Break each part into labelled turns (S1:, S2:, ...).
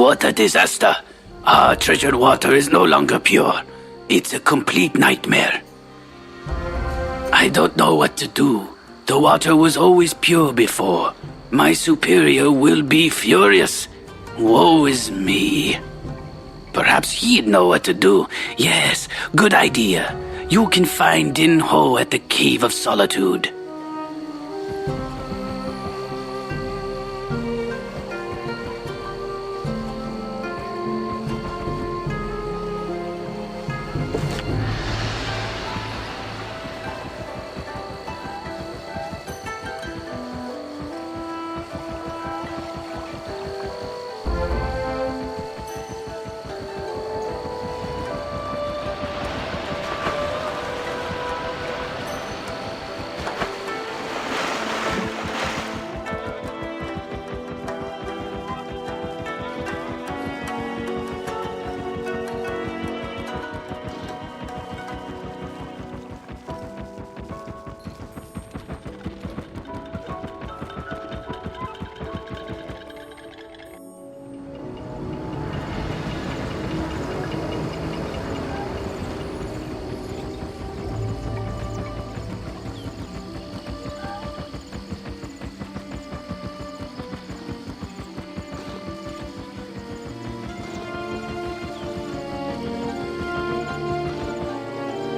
S1: What a disaster! Our treasured water is no longer pure. It's a complete nightmare. I don't know what to do. The water was always pure before. My superior will be furious. Woe is me. Perhaps he'd know what to do. Yes, good idea. You can find Din Ho at the Cave of Solitude.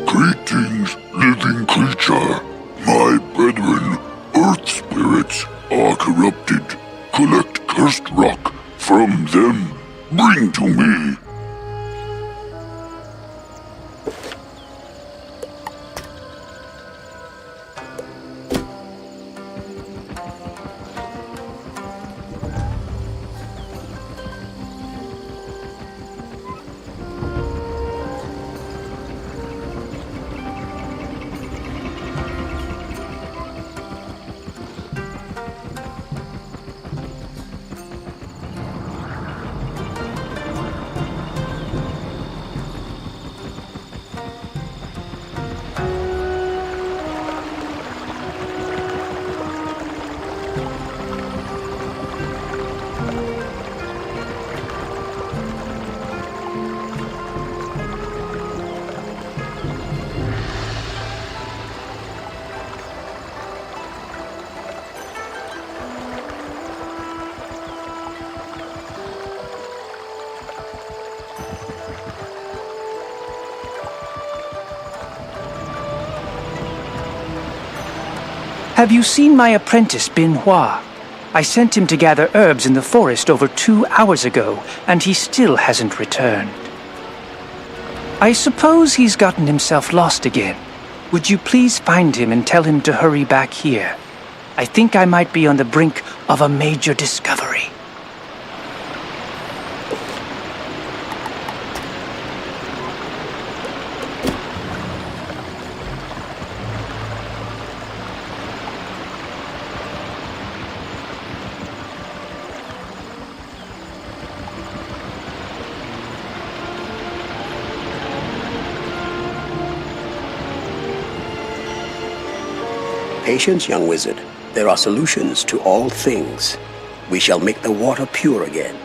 S2: Greetings, living creature. My brethren, earth spirits, are corrupted. Collect cursed rock from them. Bring to me.
S3: Have you seen my apprentice, Bin Hua? I sent him to gather herbs in the forest over 2 hours ago, and he still hasn't returned. I suppose he's gotten himself lost again. Would you please find him and tell him to hurry back here? I think I might be on the brink of a major discovery.
S4: Patience, young wizard. There are solutions to all things. We shall make the water pure again.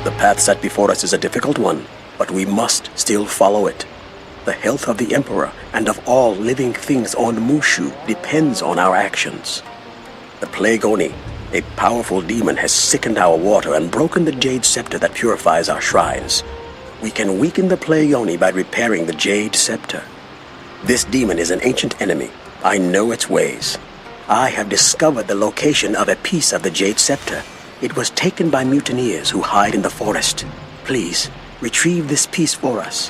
S4: The path set before us is a difficult one, but we must still follow it. The health of the Emperor and of all living things on Mooshu depends on our actions. The Plague Oni, a powerful demon, has sickened our water and broken the Jade Scepter that purifies our shrines. We can weaken the Plague Oni by repairing the Jade Scepter. This demon is an ancient enemy. I know its ways. I have discovered the location of a piece of the Jade Scepter. It was taken by mutineers who hide in the forest. Please, retrieve this piece for us.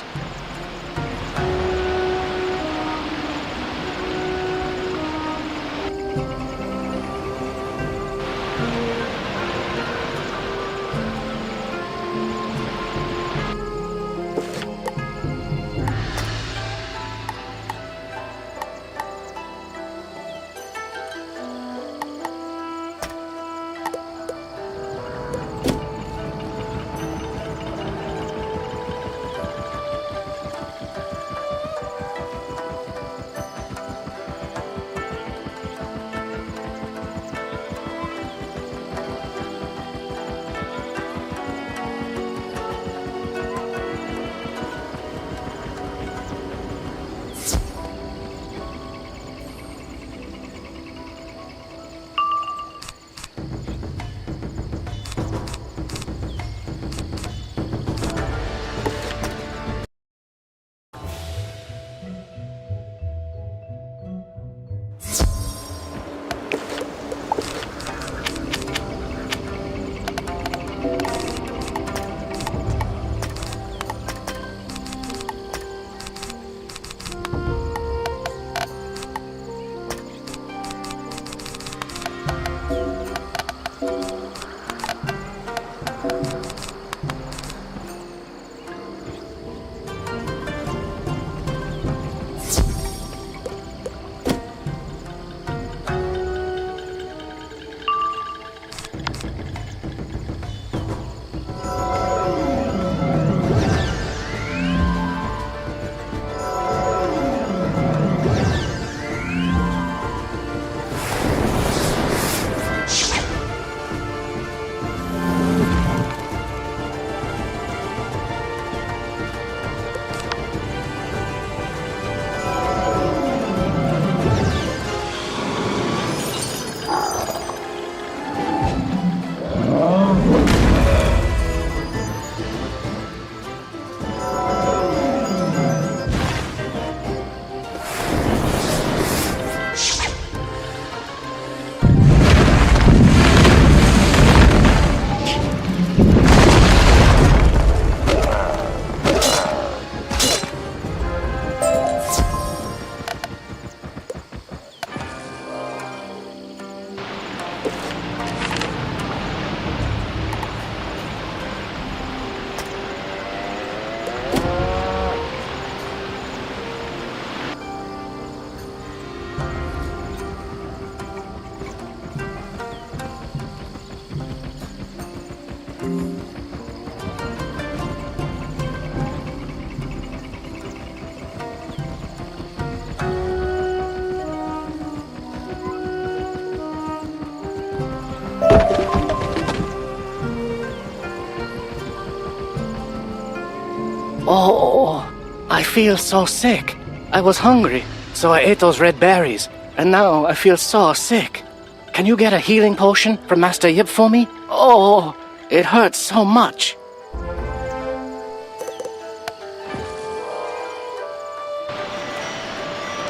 S5: Oh, I feel so sick. I was hungry, so I ate those red berries, and now I feel so sick. Can you get a healing potion from Master Yip for me? Oh, it hurts so much.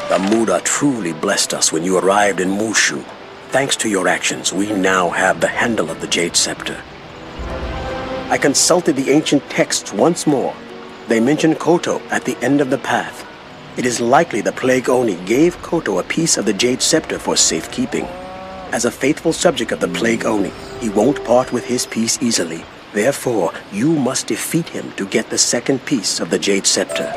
S4: The Muda truly blessed us when you arrived in Mooshu. Thanks to your actions, we now have the handle of the Jade Scepter. I consulted the ancient texts once more. They mention Koto at the end of the path. It is likely the Plague Oni gave Koto a piece of the Jade Scepter for safekeeping. As a faithful subject of the Plague Oni, he won't part with his piece easily. Therefore, you must defeat him to get the second piece of the Jade Scepter.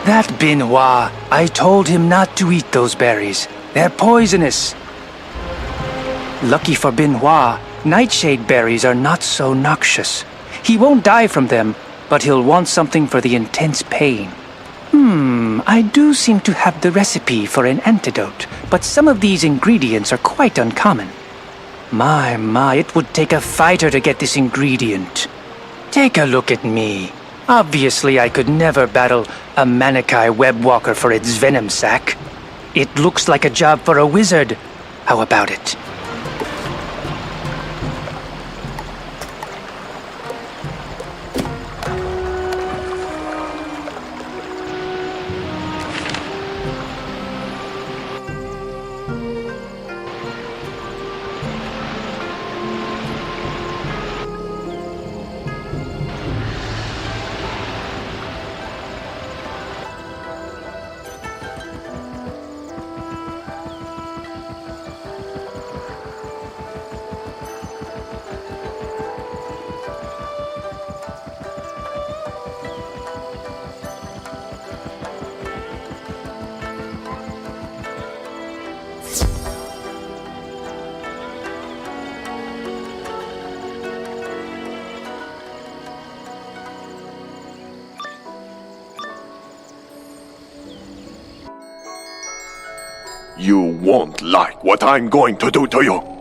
S3: That Benoit, I told him not to eat those berries. They're poisonous. Lucky for Benoit, nightshade berries are not so noxious. He won't die from them, but he'll want something for the intense pain. I do seem to have the recipe for an antidote, but some of these ingredients are quite uncommon. My, it would take a fighter to get this ingredient. Take a look at me. Obviously, I could never battle a Manikai webwalker for its venom sac. It looks like a job for a wizard. How about it?
S2: You won't like what I'm going to do to you.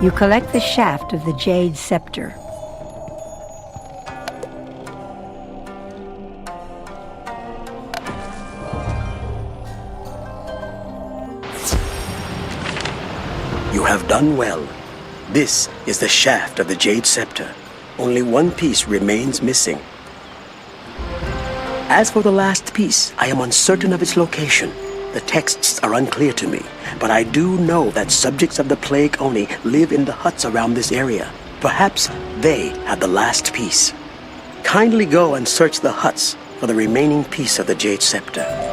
S6: You collect the shaft of the Jade Scepter.
S4: You have done well. This is the shaft of the Jade Scepter. Only one piece remains missing. As for the last piece, I am uncertain of its location. The texts are unclear to me, but I do know that subjects of the Plague Oni live in the huts around this area. Perhaps they have the last piece. Kindly go and search the huts for the remaining piece of the Jade Scepter.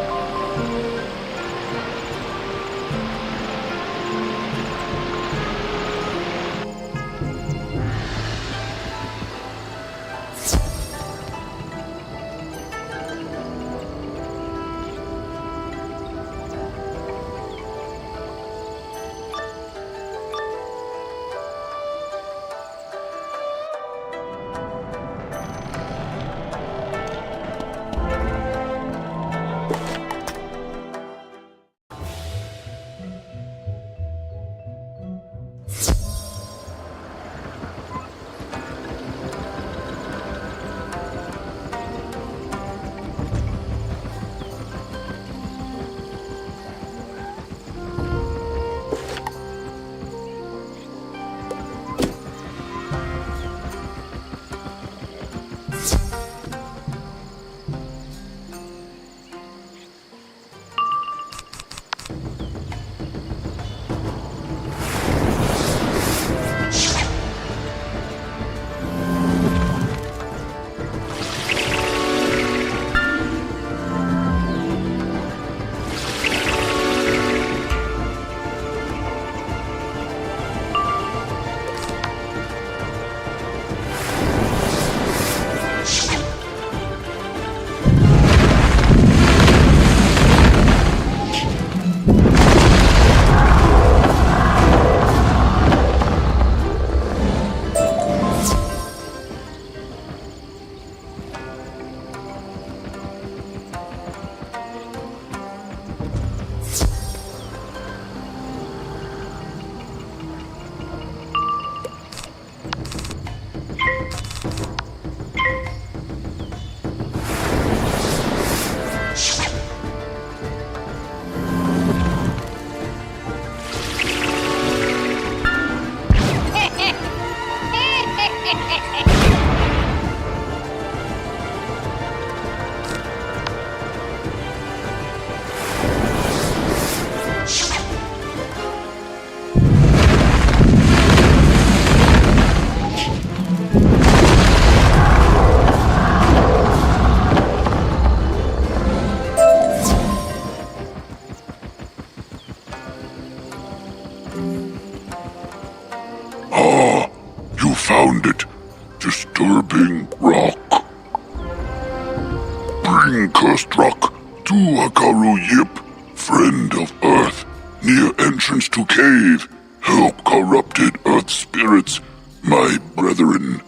S2: Found it. Disturbing rock. Bring cursed rock to Hakaru Yip, friend of Earth, near entrance to cave. Help corrupted Earth spirits, my brethren.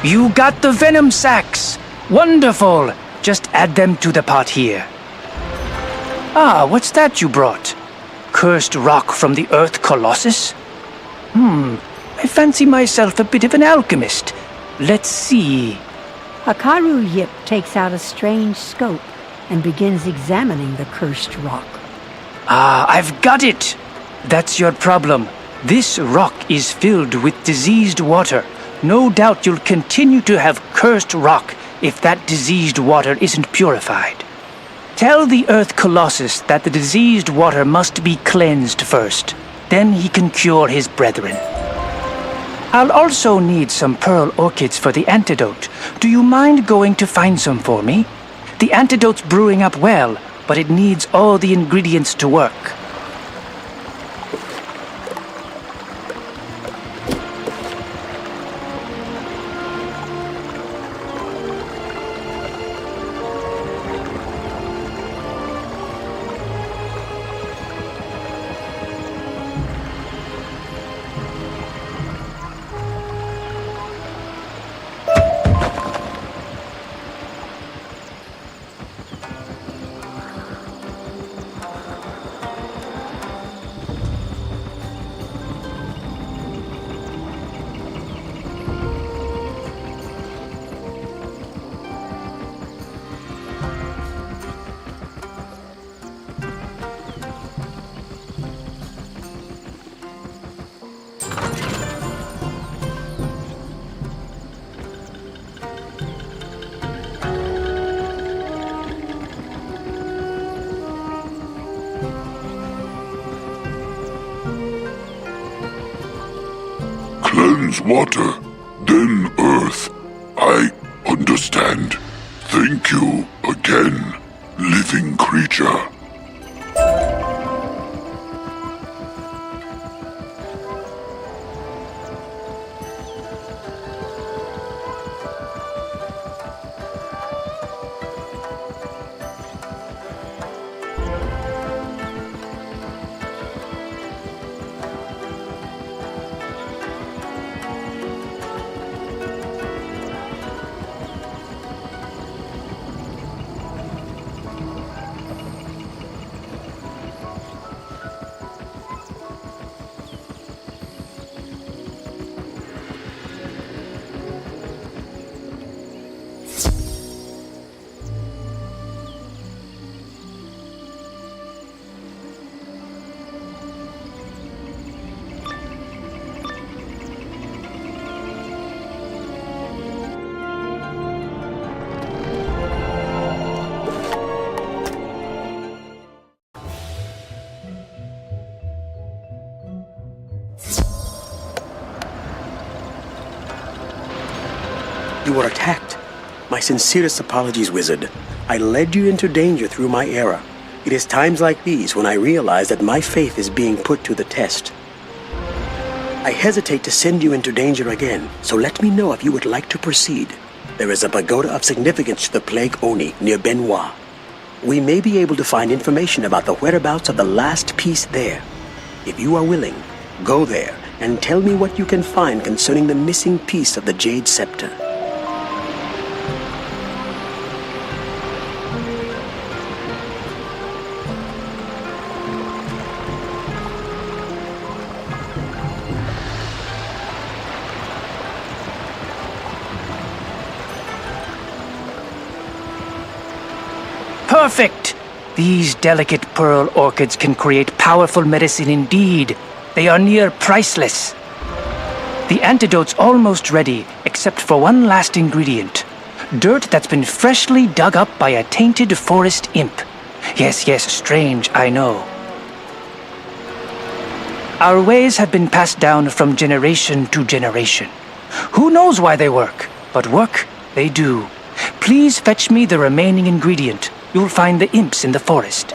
S3: You got the venom sacs! Wonderful! Just add them to the pot here. Ah, what's that you brought? Cursed rock from the Earth Colossus? I fancy myself a bit of an alchemist. Let's see.
S6: Hikaru Yip takes out a strange scope and begins examining the cursed rock.
S3: Ah, I've got it! That's your problem. This rock is filled with diseased water. No doubt you'll continue to have cursed rock if that diseased water isn't purified. Tell the Earth Colossus that the diseased water must be cleansed first. Then he can cure his brethren. I'll also need some pearl orchids for the antidote. Do you mind going to find some for me? The antidote's brewing up well, but it needs all the ingredients to work.
S2: Cleanse water, then earth. I understand. Thank you again, living creature.
S4: You were attacked. My sincerest apologies, Wizard. I led you into danger through my error. It is times like these when I realize that my faith is being put to the test. I hesitate to send you into danger again, so let me know if you would like to proceed. There is a pagoda of significance to the Plague Oni near Benoit. We may be able to find information about the whereabouts of the last piece there. If you are willing, go there and tell me what you can find concerning the missing piece of the Jade Scepter.
S3: Perfect! These delicate pearl orchids can create powerful medicine indeed. They are near priceless. The antidote's almost ready, except for one last ingredient. Dirt that's been freshly dug up by a tainted forest imp. Yes, strange, I know. Our ways have been passed down from generation to generation. Who knows why they work, but work they do. Please fetch me the remaining ingredient. You'll find the imps in the forest.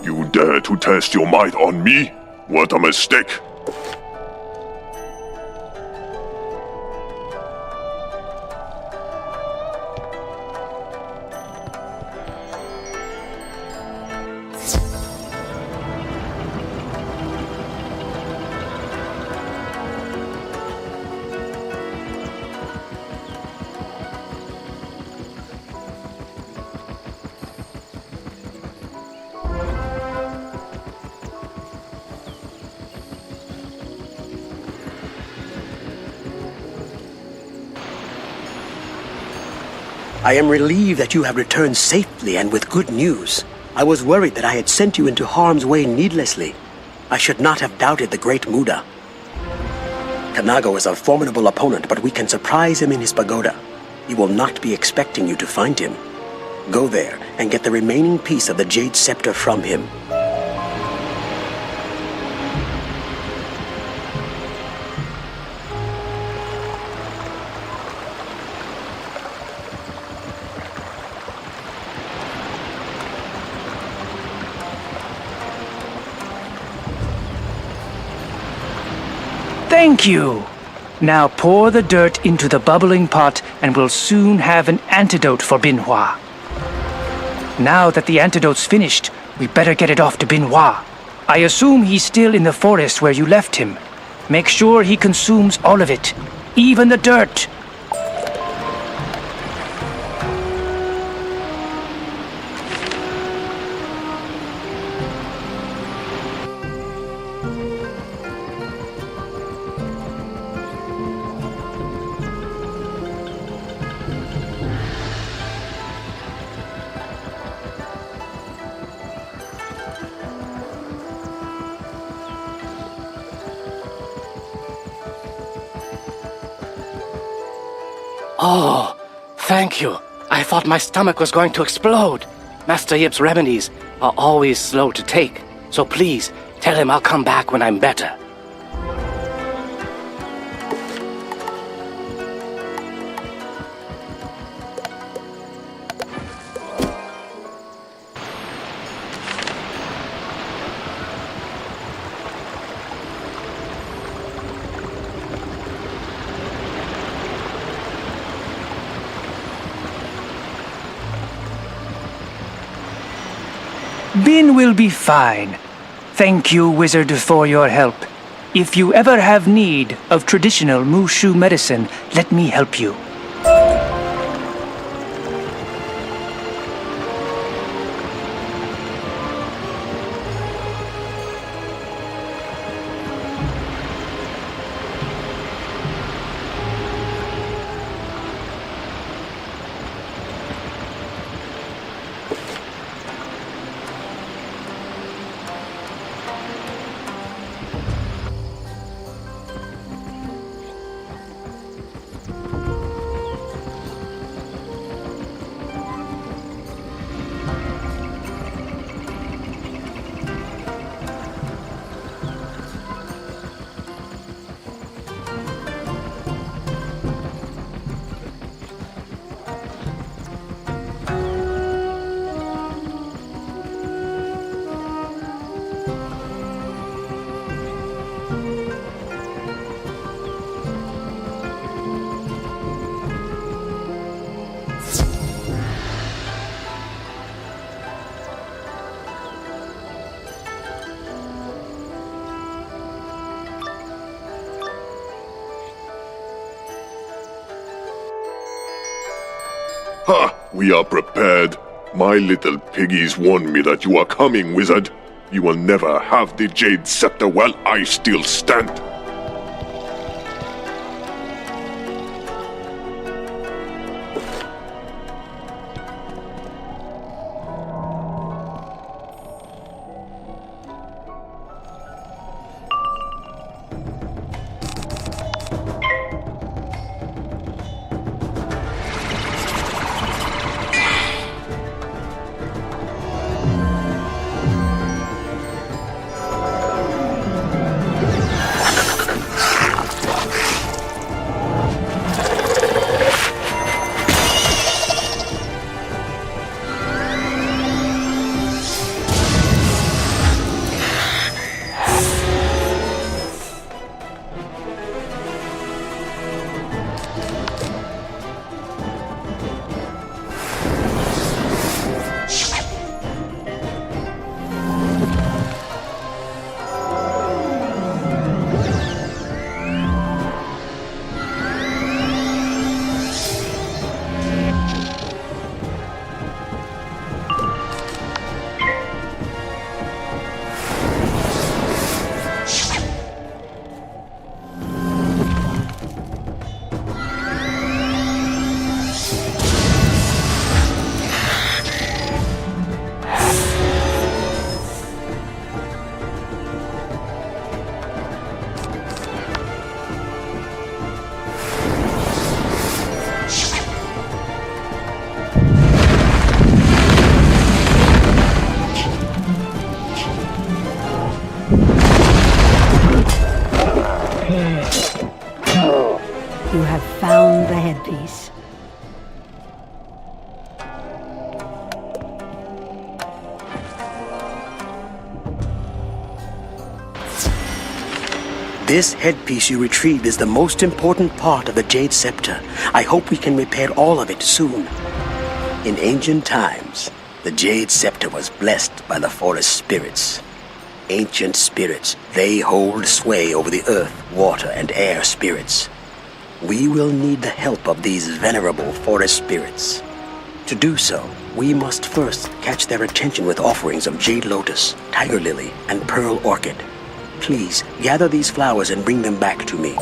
S2: You dare to test your might on me? What a mistake!
S4: I am relieved that you have returned safely and with good news. I was worried that I had sent you into harm's way needlessly. I should not have doubted the great Muda. Kanago is a formidable opponent, but we can surprise him in his pagoda. He will not be expecting you to find him. Go there and get the remaining piece of the Jade Scepter from him.
S3: Thank you! Now pour the dirt into the bubbling pot and we'll soon have an antidote for Binhua. Now that the antidote's finished, we better get it off to Binhua. I assume he's still in the forest where you left him. Make sure he consumes all of it, even the dirt.
S5: Oh, thank you. I thought my stomach was going to explode. Master Yip's remedies are always slow to take, so please tell him I'll come back when I'm better.
S3: Bin will be fine. Thank you, Wizard, for your help. If you ever have need of traditional Mooshu medicine, let me help you.
S2: Ha! We are prepared. My little piggies warned me that you are coming, wizard. You will never have the Jade Scepter while I still stand.
S6: You have found the headpiece.
S4: This headpiece you retrieved is the most important part of the Jade Scepter. I hope we can repair all of it soon. In ancient times, the Jade Scepter was blessed by the forest spirits. Ancient spirits, they hold sway over the earth, water, and air spirits. We will need the help of these venerable forest spirits. To do so, we must first catch their attention with offerings of Jade Lotus, Tiger Lily, and Pearl Orchid. Please, gather these flowers and bring them back to me.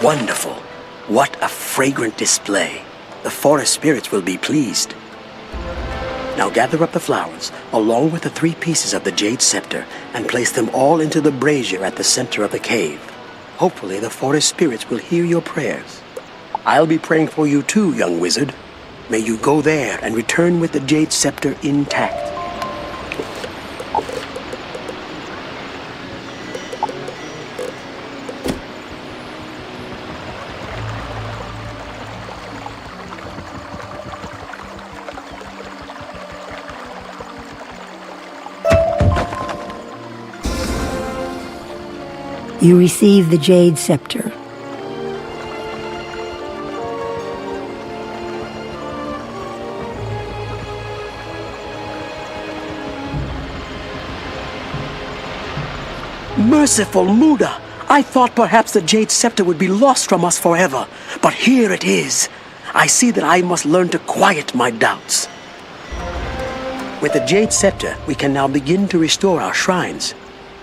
S4: Wonderful. What a fragrant display. The forest spirits will be pleased. Now gather up the flowers, along with the 3 pieces of the jade scepter, and place them all into the brazier at the center of the cave. Hopefully the forest spirits will hear your prayers. I'll be praying for you too, young wizard. May you go there and return with the jade scepter intact.
S6: You receive the Jade Scepter.
S4: Merciful Muda! I thought perhaps the Jade Scepter would be lost from us forever, but here it is. I see that I must learn to quiet my doubts. With the Jade Scepter, we can now begin to restore our shrines.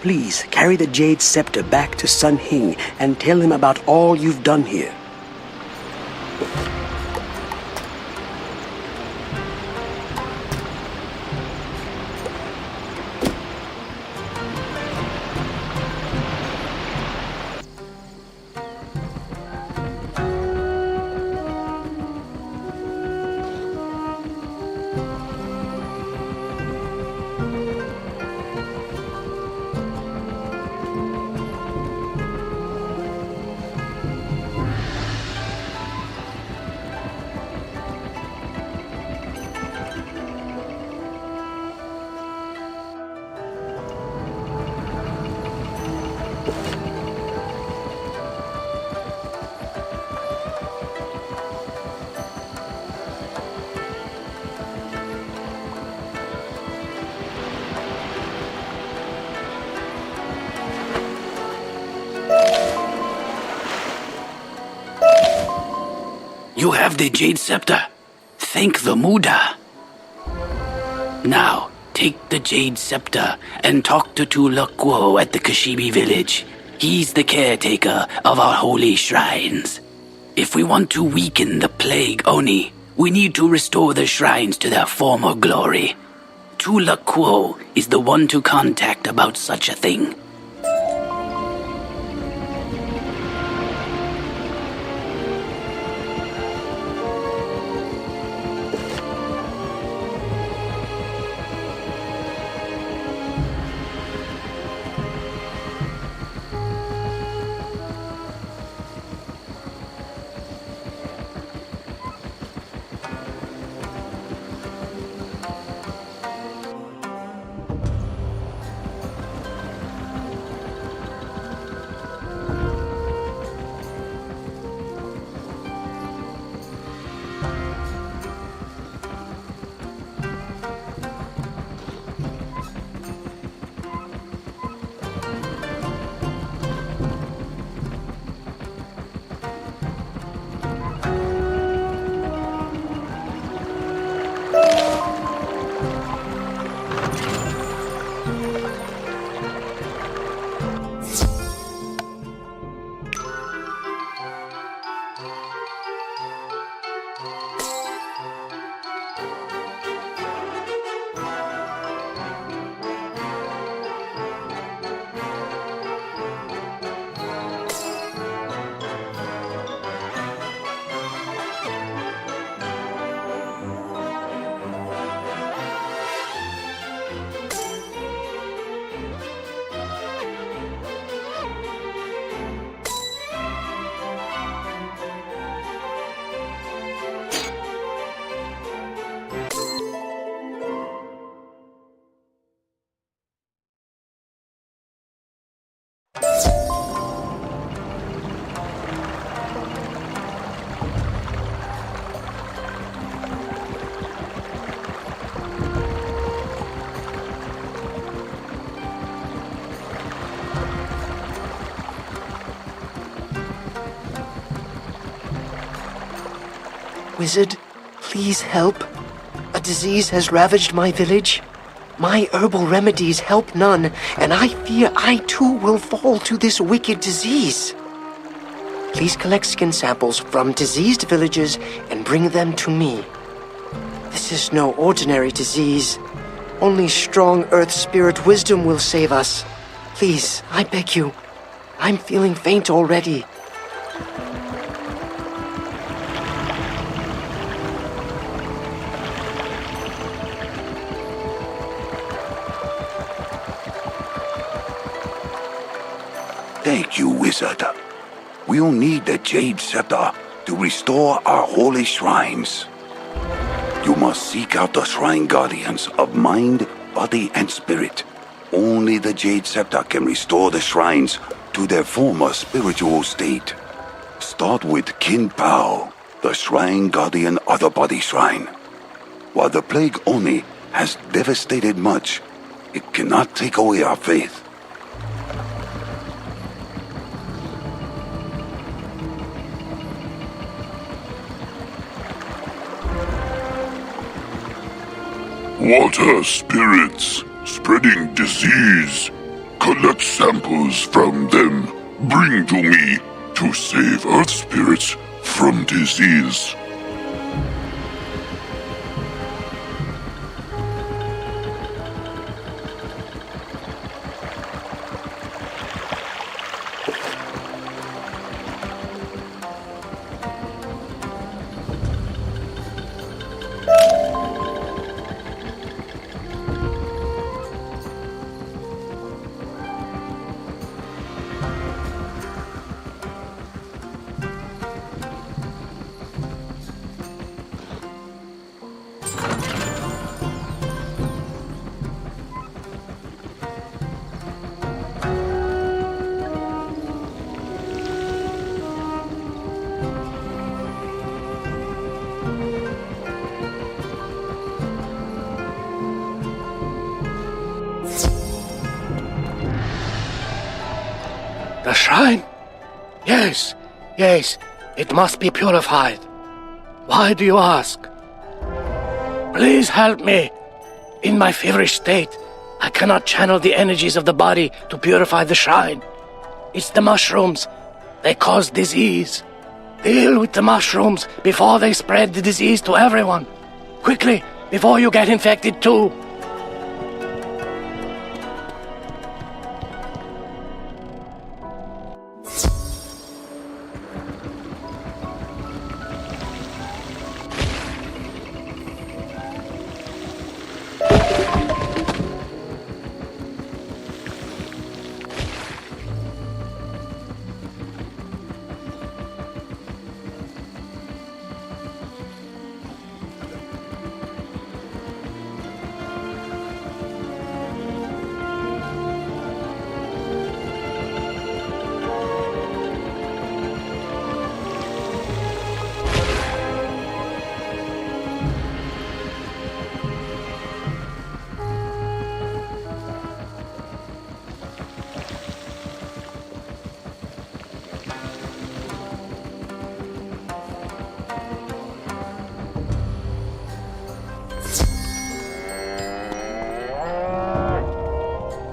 S4: Please carry the Jade Scepter back to Sun Hing and tell him about all you've done here.
S1: You have the Jade Scepter. Thank the Muda. Now, take the Jade Scepter and talk to Tulakwo at the Kashibi village. He's the caretaker of our holy shrines. If we want to weaken the Plague Oni, we need to restore the shrines to their former glory. Tulakwo is the one to contact about such a thing.
S5: Wizard, please help. A disease has ravaged my village. My herbal remedies help none, and I fear I too will fall to this wicked disease. Please collect skin samples from diseased villages and bring them to me. This is no ordinary disease. Only strong earth spirit wisdom will save us. Please, I beg you. I'm feeling faint already.
S2: Thank you, Wizard. We'll need the Jade Scepter to restore our holy shrines. You must seek out the Shrine Guardians of mind, body, and spirit. Only the Jade Scepter can restore the shrines
S7: to their former spiritual state. Start with Kin Pao, the Shrine Guardian of the Body Shrine. While the Plague Oni has devastated much, it cannot take away our faith.
S2: Water spirits spreading disease. Collect samples from them. Bring to me to save Earth spirits from disease.
S5: The shrine? Yes, yes, it must be purified. Why do you ask? Please help me. In my feverish state, I cannot channel the energies of the body to purify the shrine. It's the mushrooms. They cause disease. Deal with the mushrooms before they spread the disease to everyone. Quickly, before you get infected too.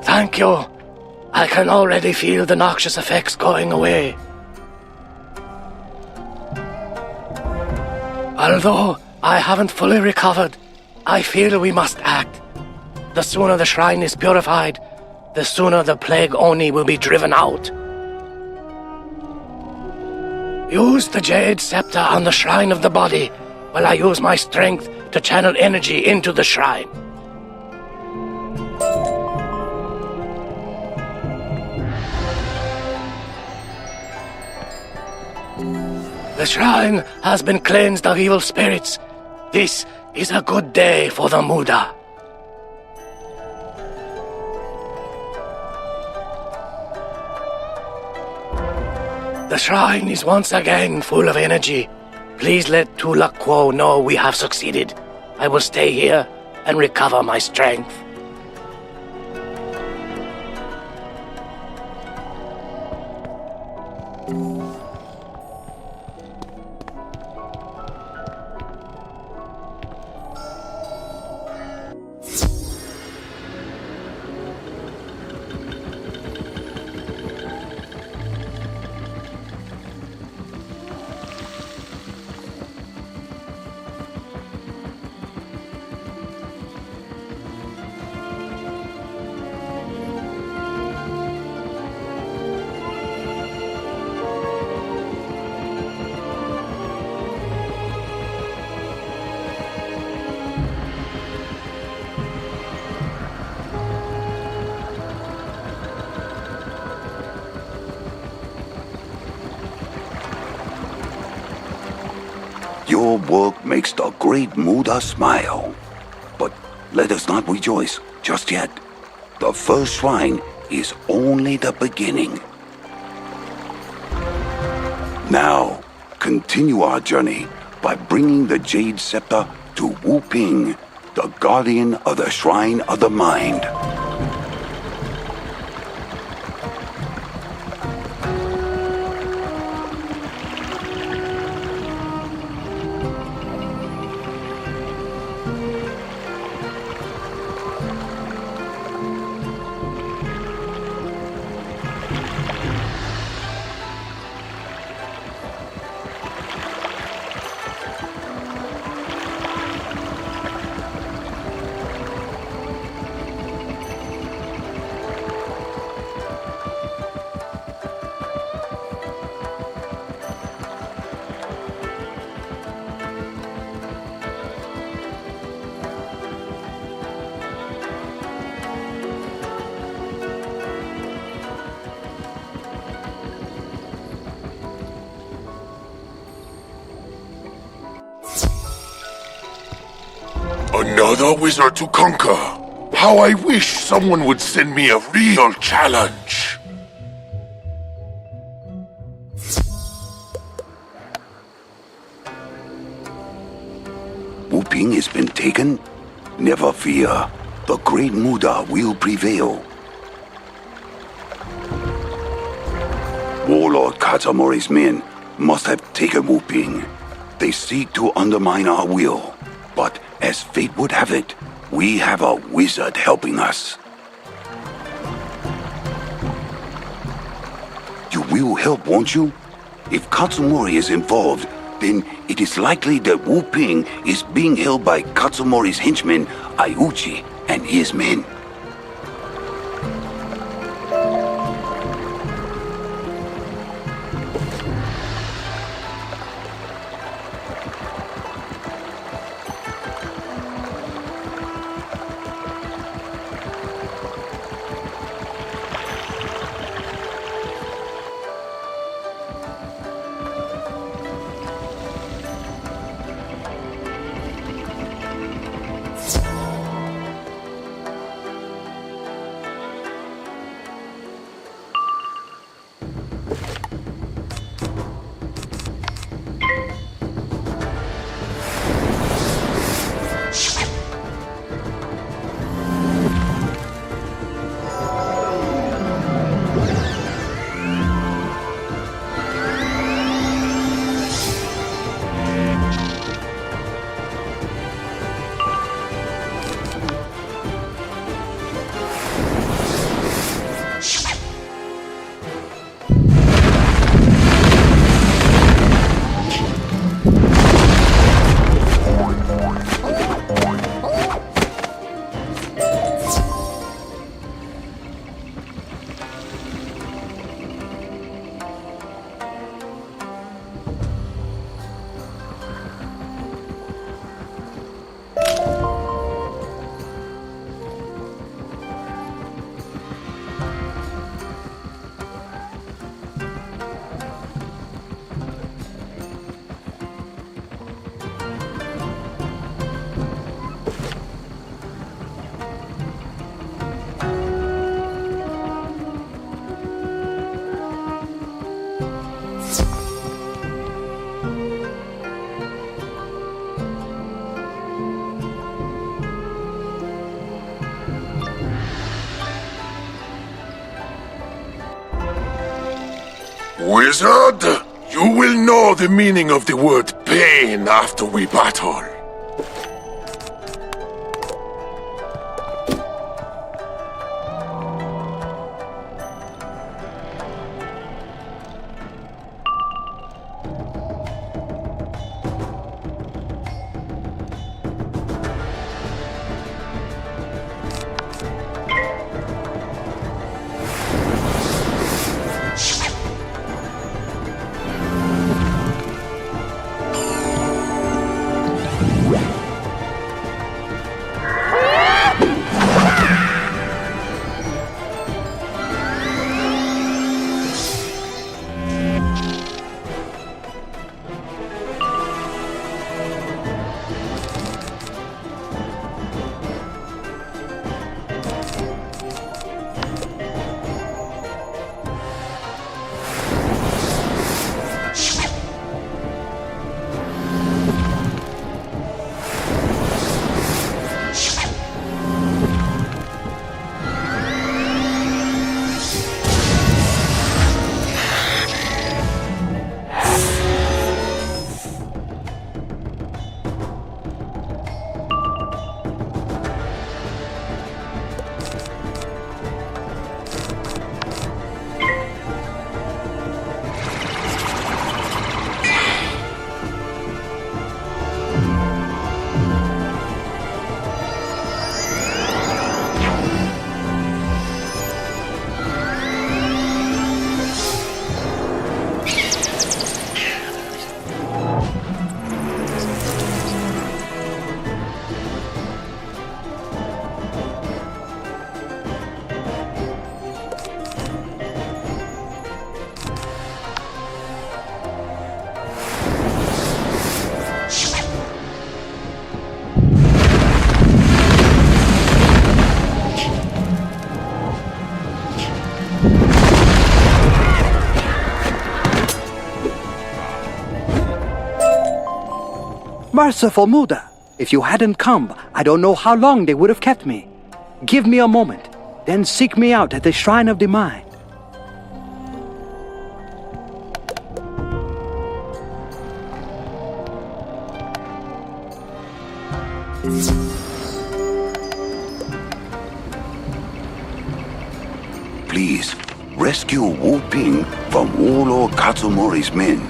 S5: Thank you. I can already feel the noxious effects going away. Although I haven't fully recovered, I feel we must act. The sooner the shrine is purified, the sooner the Plague Oni will be driven out. Use the Jade Scepter on the shrine of the body, while I use my strength to channel energy into the shrine. The shrine has been cleansed of evil spirits. This is a good day for the Muda. The shrine is once again full of energy. Please let Tulakwo know we have succeeded. I will stay here and recover my strength.
S7: Your work makes the great Muda smile. But let us not rejoice just yet. The first shrine is only the beginning. Now, continue our journey by bringing the Jade Scepter to Wu Ping, the guardian of the Shrine of the Mind.
S2: Another wizard to conquer. How I wish someone would send me a real challenge.
S7: Wu Ping has been taken? Never fear. The Great Muda will prevail. Warlord Katamori's men must have taken Wu Ping. They seek to undermine our will. But as fate would have it, we have a wizard helping us. You will help, won't you? If Katsumori is involved, then it is likely that Wu Ping is being held by Katsumori's henchman, Ayuchi, and his men.
S2: Wizard, you will know the meaning of the word pain after we battle.
S8: Merciful Muda, if you hadn't come, I don't know how long they would have kept me. Give me a moment, then seek me out at the Shrine of the Mind.
S7: Please, rescue Wu Ping from Warlord Katsumori's men.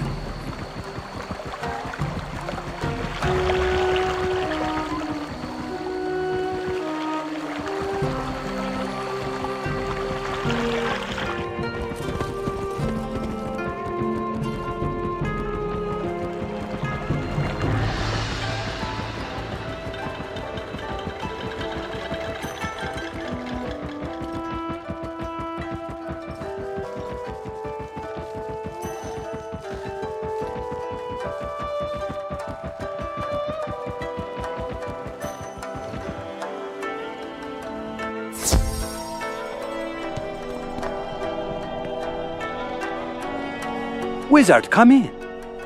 S8: Wizard, come in.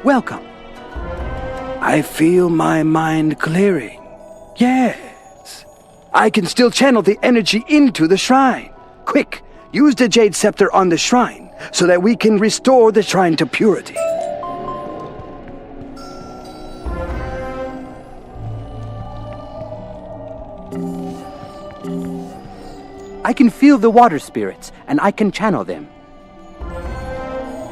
S8: Welcome. I feel my mind clearing. Yes. I can still channel the energy into the shrine. Quick, use the Jade Scepter on the shrine so that we can restore the shrine to purity. I can feel the water spirits, and I can channel them.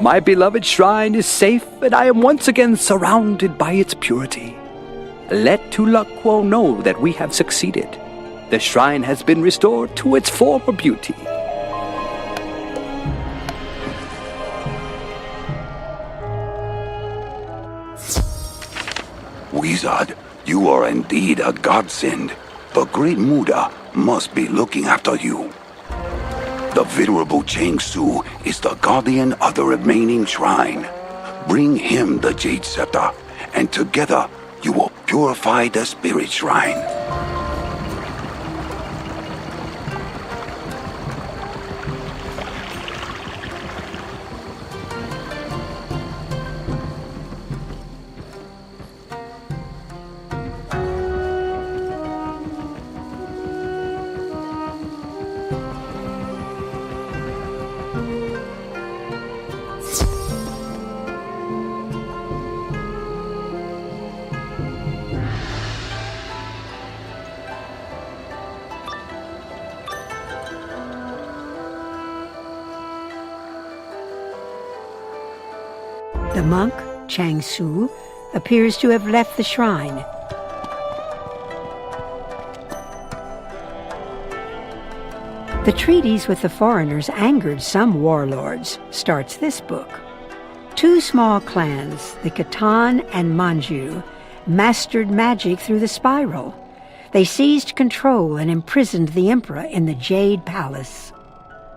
S8: My beloved shrine is safe, and I am once again surrounded by its purity. Let Tulakwo know that we have succeeded. The shrine has been restored to its former beauty.
S7: Wizard, you are indeed a godsend. The great Muda must be looking after you. The venerable Cheng Su is the guardian of the remaining shrine. Bring him the Jade Scepter, and together you will purify the spirit shrine.
S6: The monk, Chang Su, appears to have left the shrine. The treaties with the foreigners angered some warlords, starts this book. Two small clans, the Khatan and Manju, mastered magic through the spiral. They seized control and imprisoned the emperor in the Jade Palace.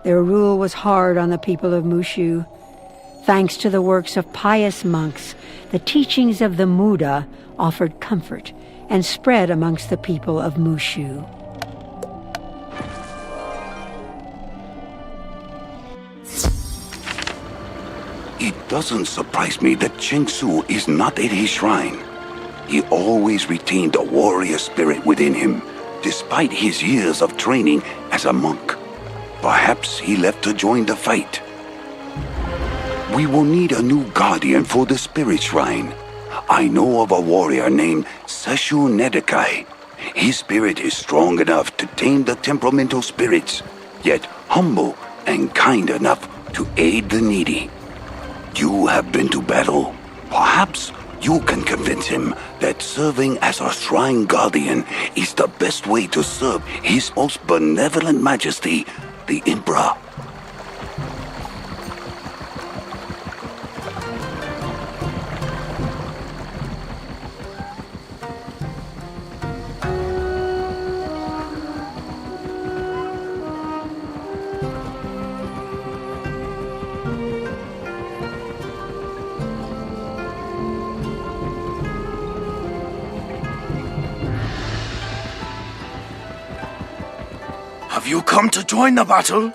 S6: Their rule was hard on the people of Mooshu. Thanks to the works of pious monks, the teachings of the Muda offered comfort and spread amongst the people of Mooshu.
S7: It doesn't surprise me that Cheng Su is not at his shrine. He always retained a warrior spirit within him, despite his years of training as a monk. Perhaps he left to join the fight. We will need a new guardian for the spirit shrine. I know of a warrior named Seshu Nedekai. His spirit is strong enough to tame the temperamental spirits, yet humble and kind enough to aid the needy. You have been to battle. Perhaps you can convince him that serving as a shrine guardian is the best way to serve His Most Benevolent Majesty, the Emperor.
S9: Have you come to join the battle?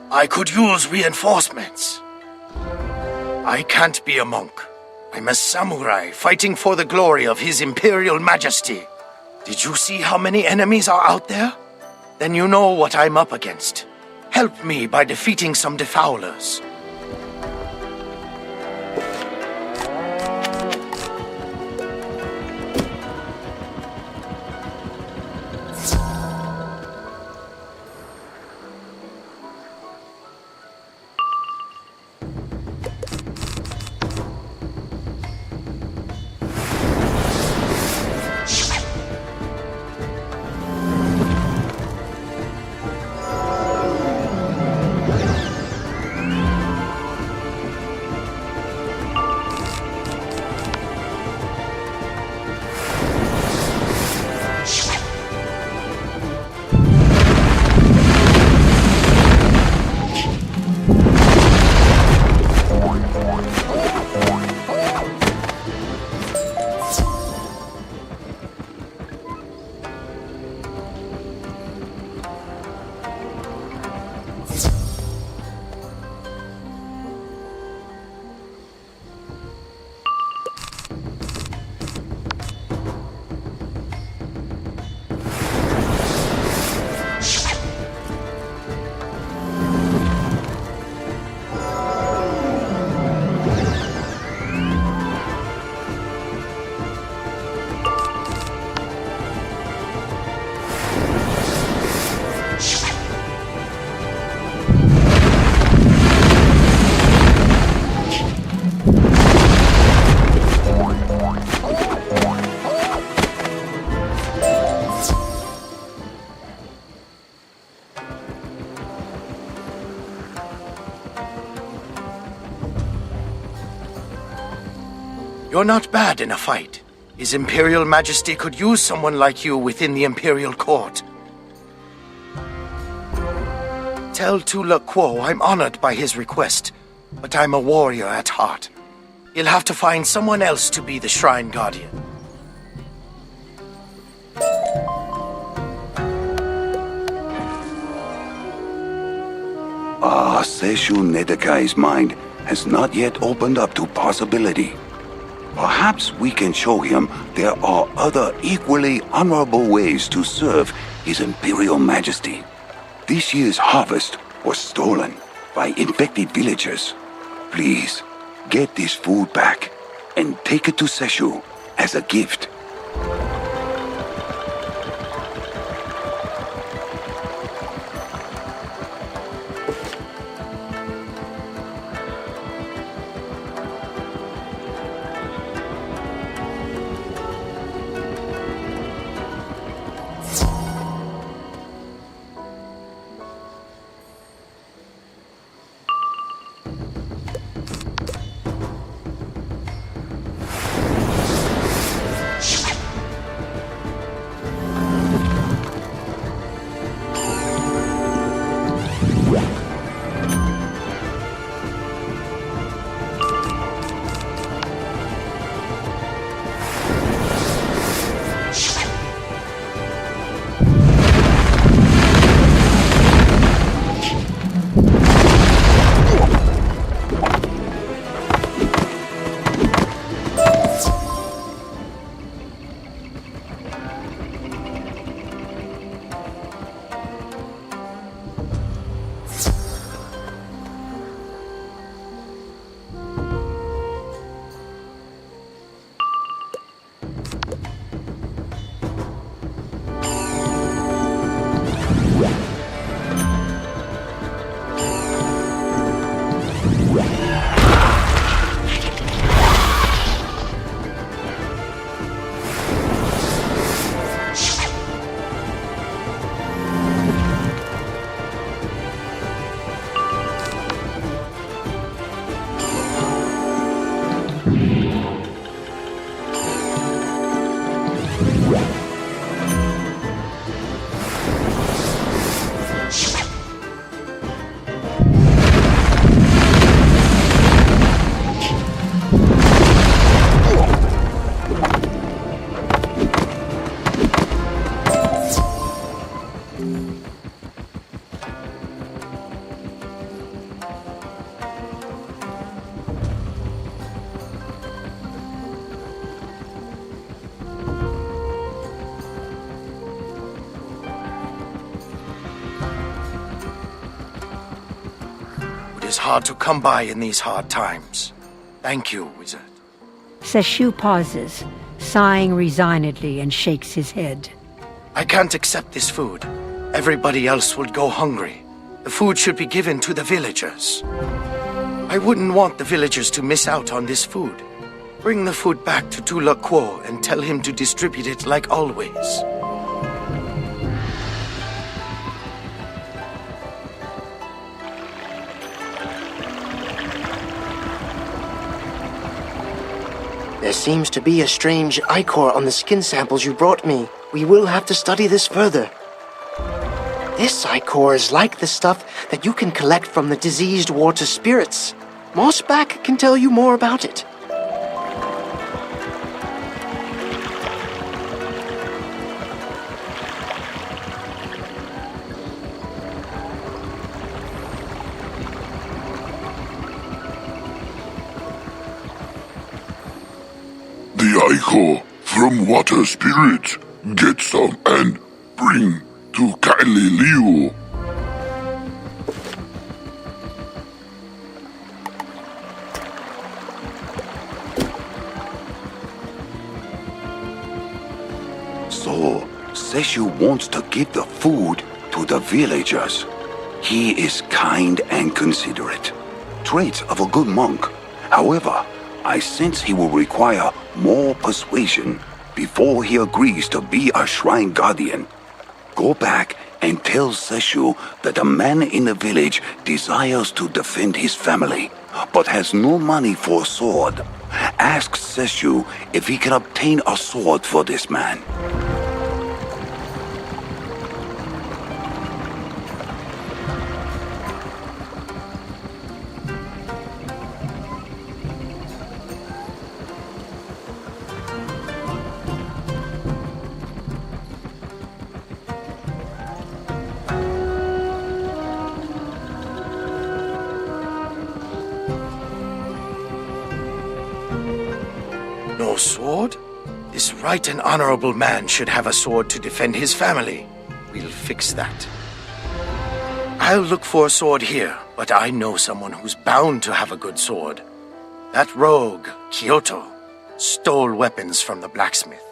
S9: I could use reinforcements. I can't be a monk. I'm a samurai fighting for the glory of His Imperial Majesty. Did you see how many enemies are out there? Then you know what I'm up against. Help me by defeating some defoulers. You're not bad in a fight. His Imperial Majesty could use someone like you within the Imperial Court. Tell Tula Quo I'm honored by his request, but I'm a warrior at heart. He'll have to find someone else to be the Shrine Guardian.
S7: Seshu Nedekai's mind has not yet opened up to possibility. Perhaps we can show him there are other equally honorable ways to serve His Imperial Majesty. This year's harvest was stolen by infected villagers. Please, get this food back and take it to Seshu as a gift.
S9: hard to come by in these hard times. Thank you, Wizard.
S6: Seshu pauses, sighing resignedly, and shakes his head.
S9: I can't accept this food. Everybody else will go hungry. The food should be given to the villagers. I wouldn't want the villagers to miss out on this food. Bring the food back to Tula Quo and tell him to distribute it like always.
S10: There seems to be a strange ichor on the skin samples you brought me. We will have to study this further. This ichor is like the stuff that you can collect from the diseased water spirits. Mossback can tell you more about it.
S2: The ichor from water spirits. Get some and bring to Kylie Liu.
S7: So, Seshu wants to give the food to the villagers. He is kind and considerate. Traits of a good monk. However, I sense he will require more persuasion before he agrees to be a shrine guardian. Go back and tell Seshu that a man in the village desires to defend his family, but has no money for a sword. Ask Seshu if he can obtain a sword for this man.
S9: No sword? This right and honorable man should have a sword to defend his family. We'll fix that. I'll look for a sword here, but I know someone who's bound to have a good sword. That rogue, Kyoto, stole weapons from the blacksmith.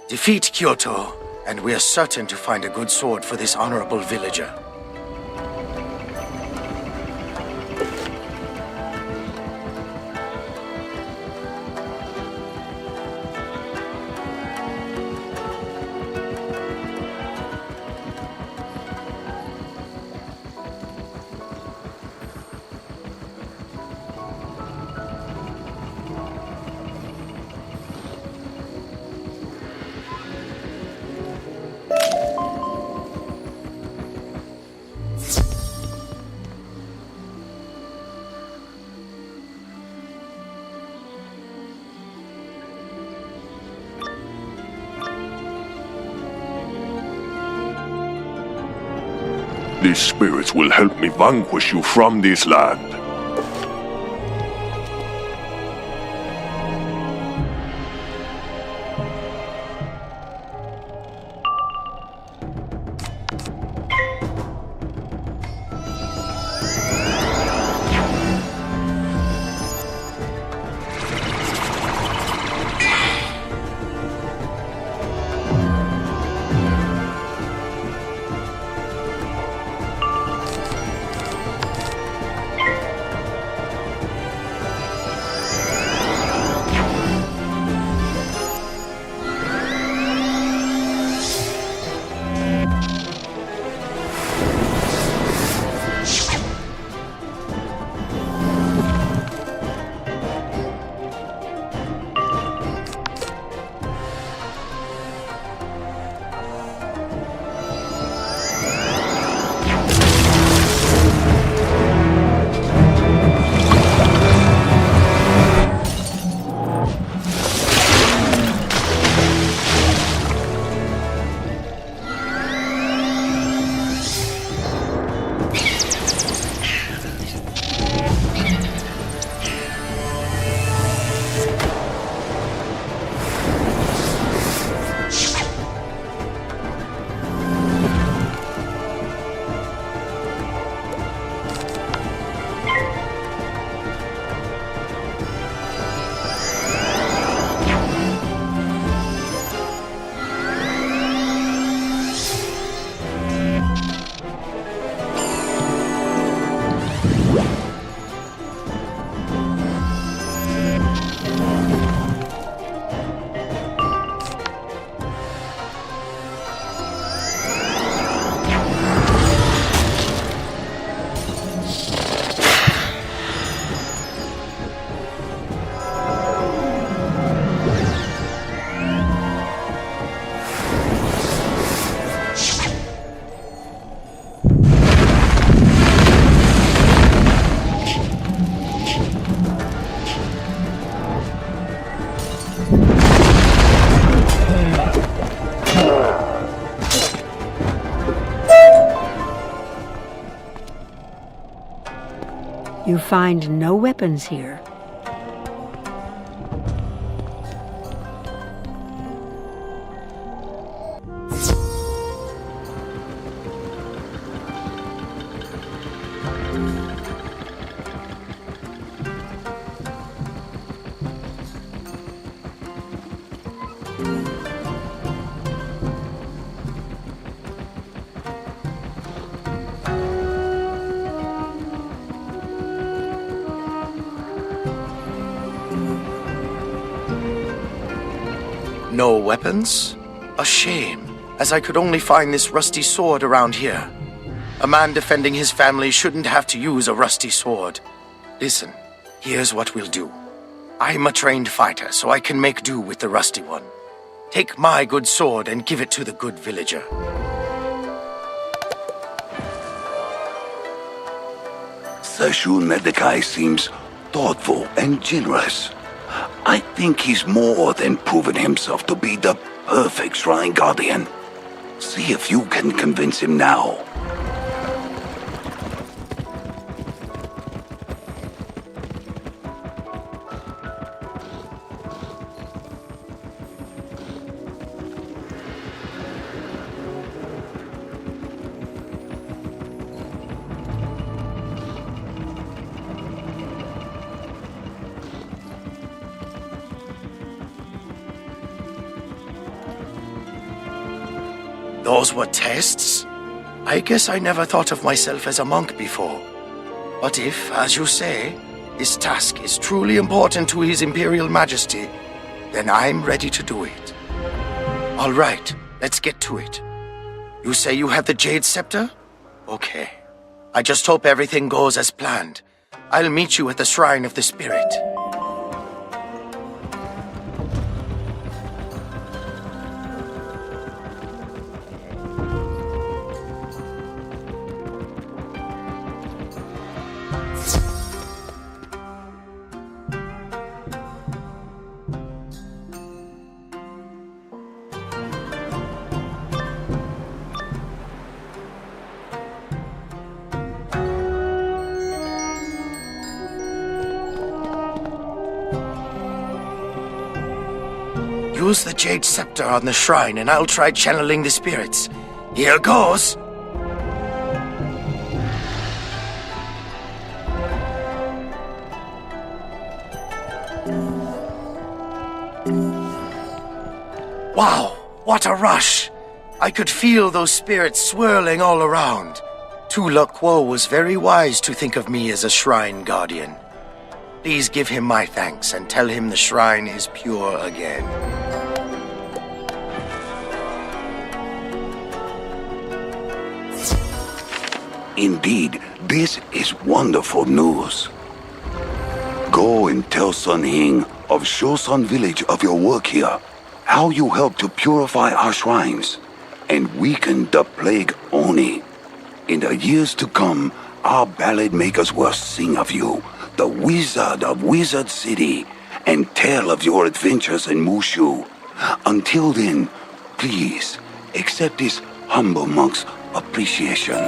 S9: Defeat Kyoto, and we're certain to find a good sword for this honorable villager.
S2: These spirits will help me vanquish you from this land.
S6: You find no weapons here.
S9: No weapons? A shame, as I could only find this rusty sword around here. A man defending his family shouldn't have to use a rusty sword. Listen, here's what we'll do. I'm a trained fighter, so I can make do with the rusty one. Take my good sword and give it to the good villager.
S7: Seshu Nedekai seems thoughtful and generous. I think he's more than proven himself to be the perfect Shrine Guardian. See if you can convince him now.
S9: Those were tests? I guess I never thought of myself as a monk before. But if, as you say, this task is truly important to His Imperial Majesty, then I'm ready to do it. All right, let's get to it. You say you have the Jade Scepter? Okay. I just hope everything goes as planned. I'll meet you at the Shrine of the Spirit. Use the Jade Scepter on the shrine and I'll try channeling the spirits. Here goes! Wow, what a rush! I could feel those spirits swirling all around. Tula Quo was very wise to think of me as a shrine guardian. Please give him my thanks and tell him the shrine is pure again.
S7: Indeed, this is wonderful news. Go and tell Sun Hing of Shosan Village of your work here, how you helped to purify our shrines and weaken the plague Oni. In the years to come, our ballad makers will sing of you, the wizard of Wizard City, and tell of your adventures in Mooshu. Until then, please accept this humble monk's appreciation.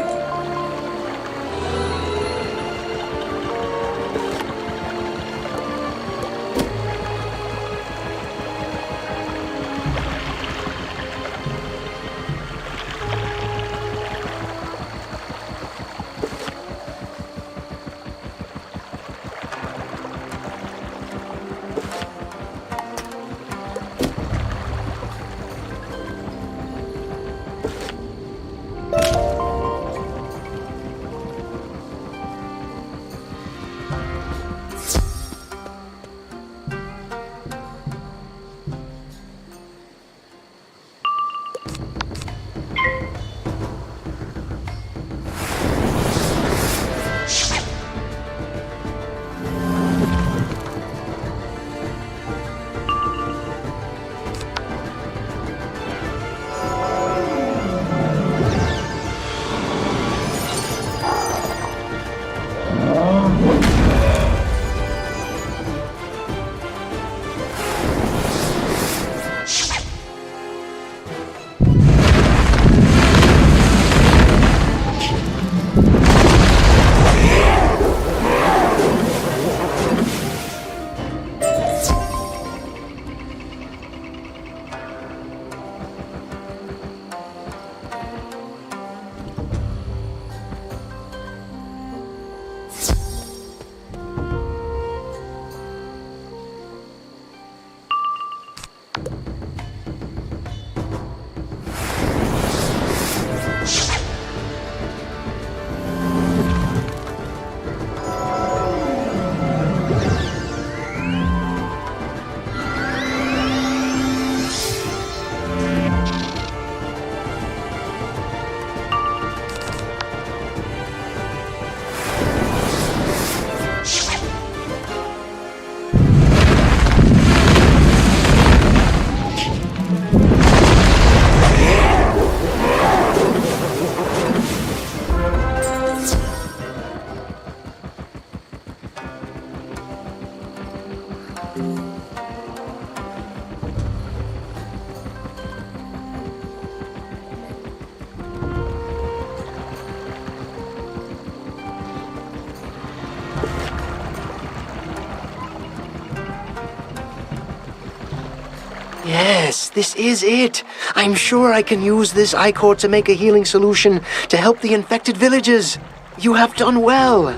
S10: Yes, this is it. I'm sure I can use this ichor to make a healing solution to help the infected villagers. You have done well.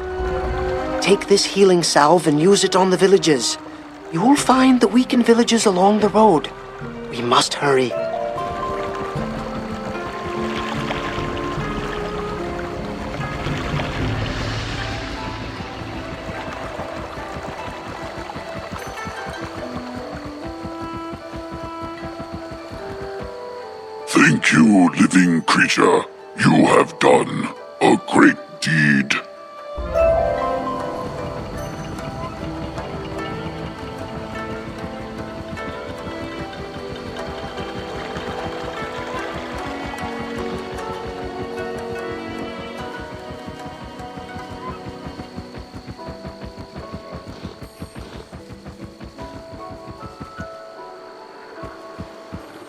S10: Take this healing salve and use it on the villagers. You will find the weakened villagers along the road. We must hurry.
S2: Thank you, living creature. You have done a great deed.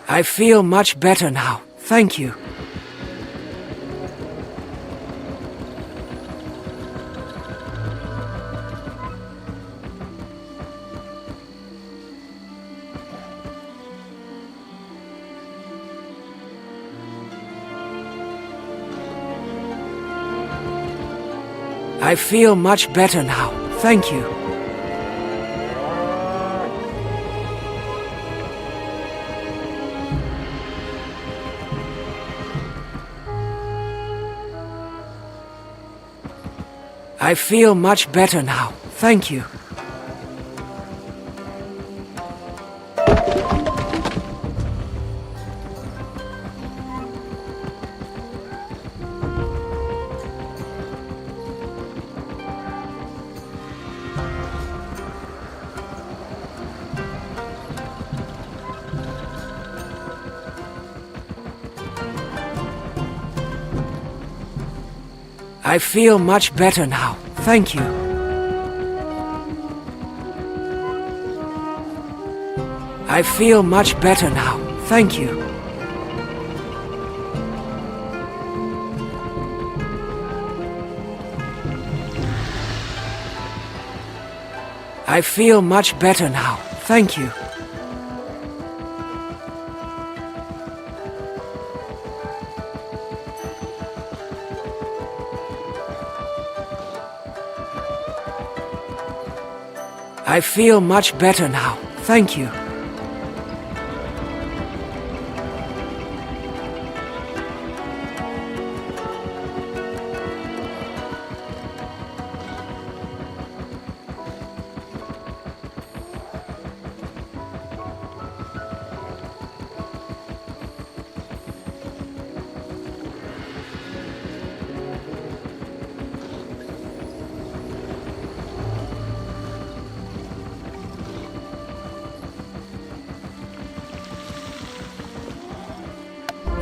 S11: I feel much better now. Thank you. I feel much better now. Thank you. I feel much better now. Thank you. I feel much better now. Thank you. I feel much better now. Thank you. I feel much better now. Thank you. I feel much better now. Thank you.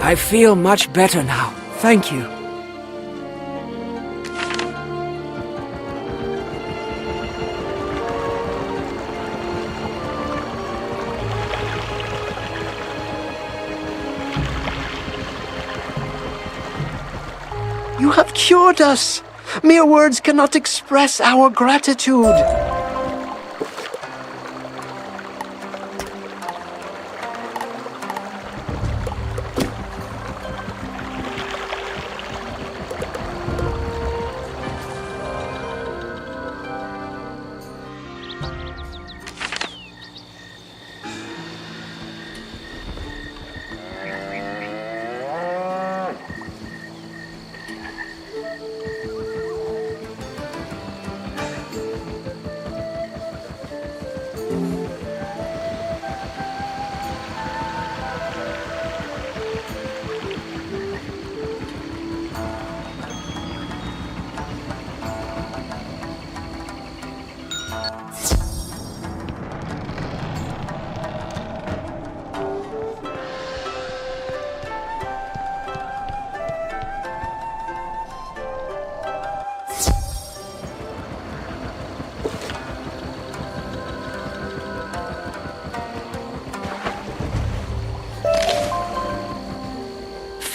S11: I feel much better now. Thank you.
S10: You have cured us. Mere words cannot express our gratitude.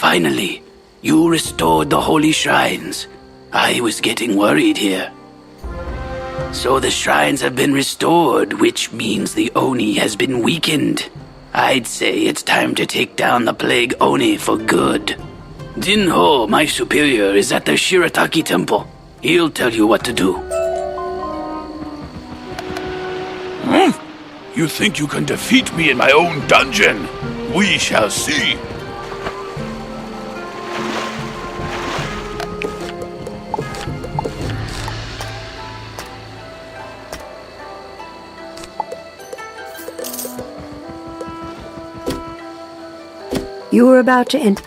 S1: Finally, you restored the holy shrines. I was getting worried here. So the shrines have been restored, which means the Oni has been weakened. I'd say it's time to take down the Plague Oni for good. Dinho, my superior, is at the Shirataki Temple. He'll tell you what to do.
S2: You think you can defeat me in my own dungeon? We shall see.
S6: You were about to enter.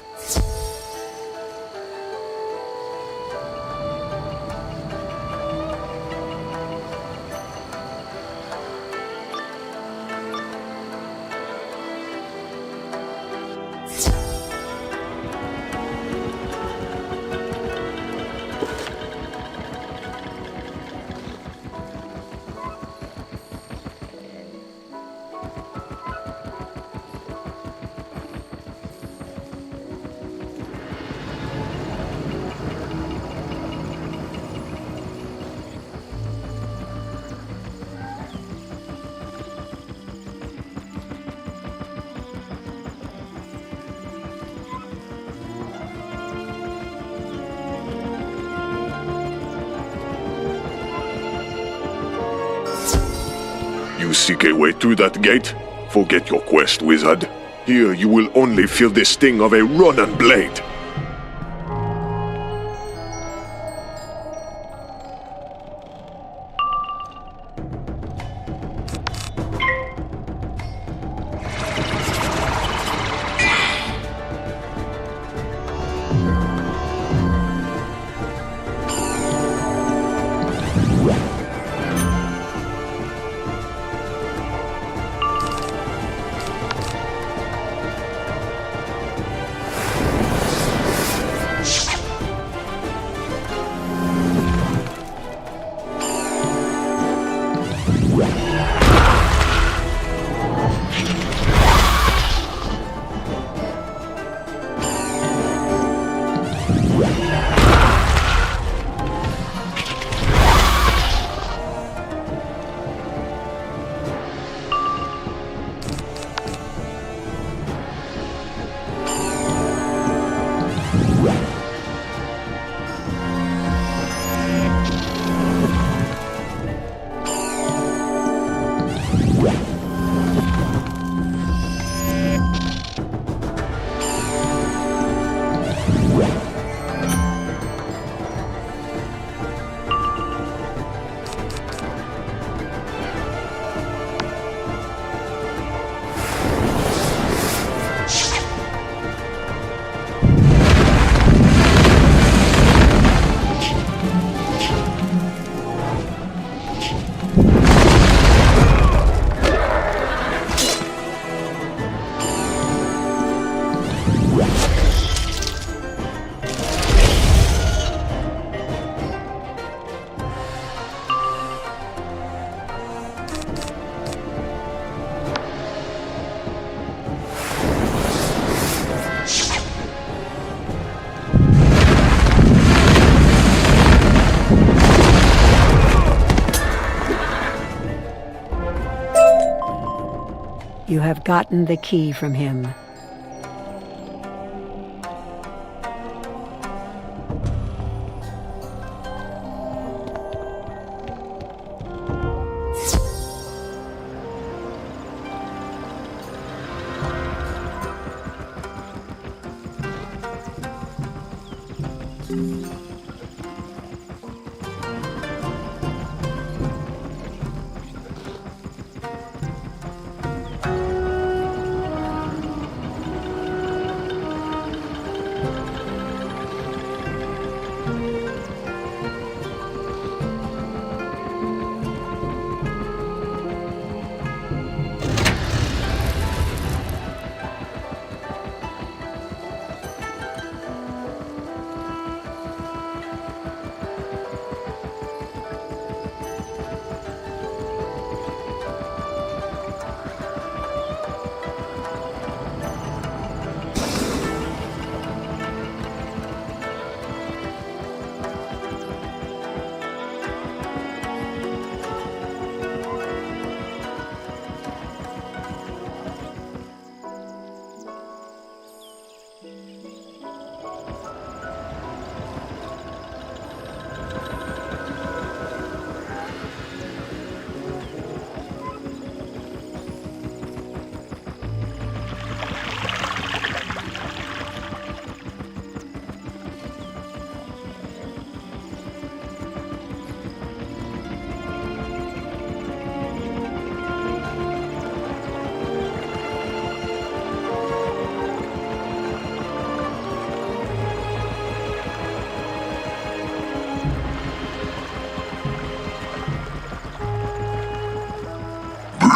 S12: You seek a way through that gate? Forget your quest, wizard. Here you will only feel the sting of a Ronin blade. You have gotten the key from him.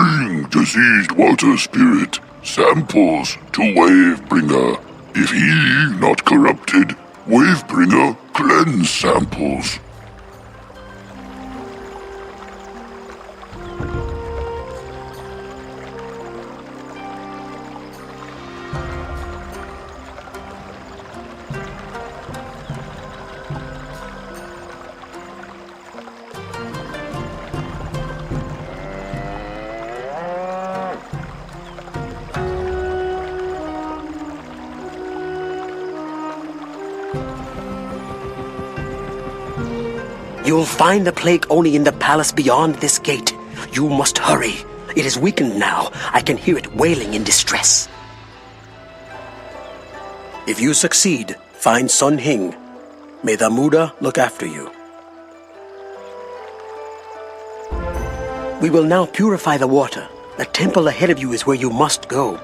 S2: Bring deceased water spirit samples to Wavebringer. If he not corrupted, Wavebringer cleanse samples.
S4: You'll find the plague only in the palace beyond this gate. You must hurry. It is weakened now. I can hear it wailing in distress. If you succeed, find Sun Hing. May the Muda look after you. We will now purify the water. The temple ahead of you is where you must go.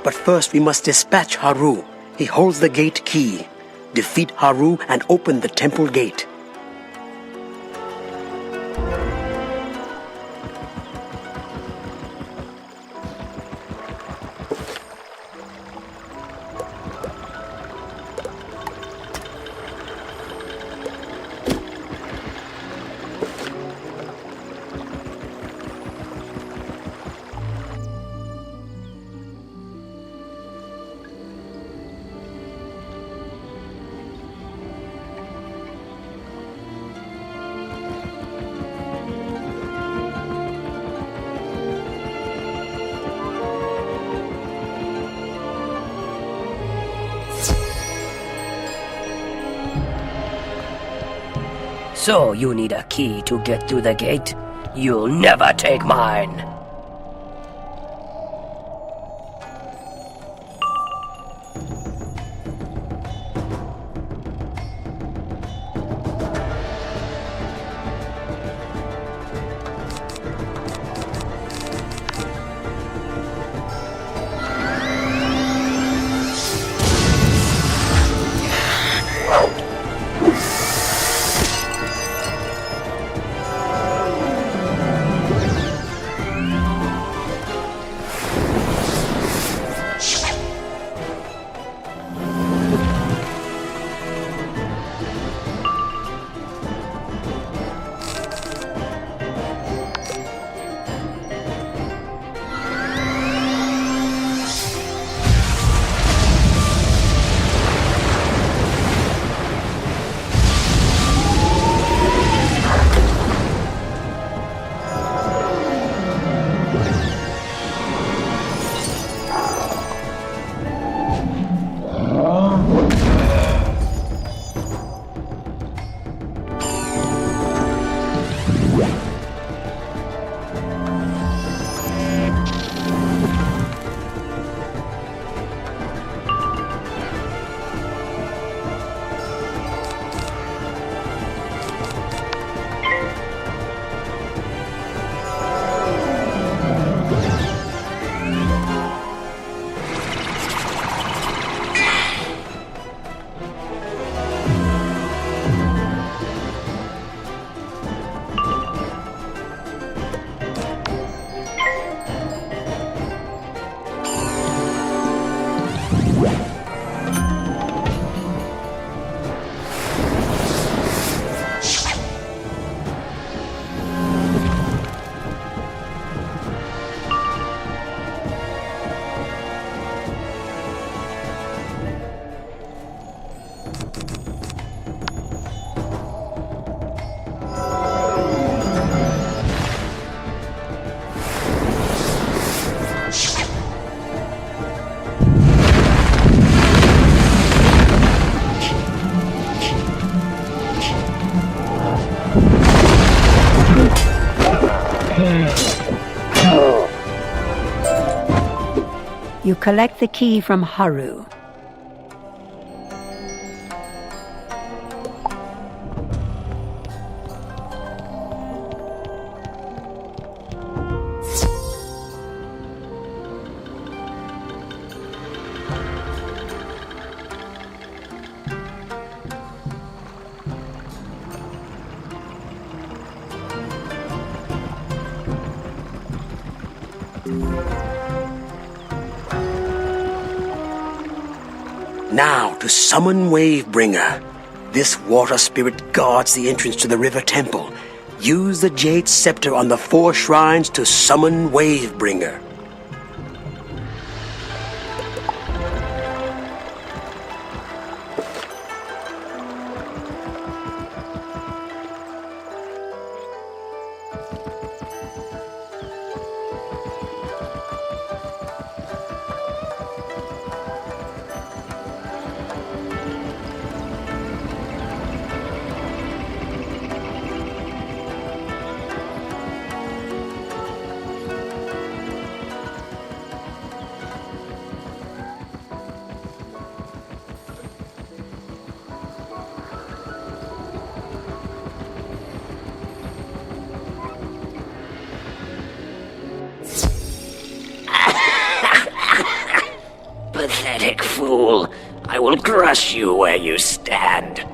S4: But first we must dispatch Haru. He holds the gate key. Defeat Haru and open the temple gate.
S13: So you need a key to get through the gate? You'll never take mine!
S6: You collect the key from Haru.
S4: Now to summon Wavebringer. This water spirit guards the entrance to the river temple. Use the jade scepter on the 4 shrines to summon Wavebringer.
S13: Pathetic fool. I will crush you where you stand.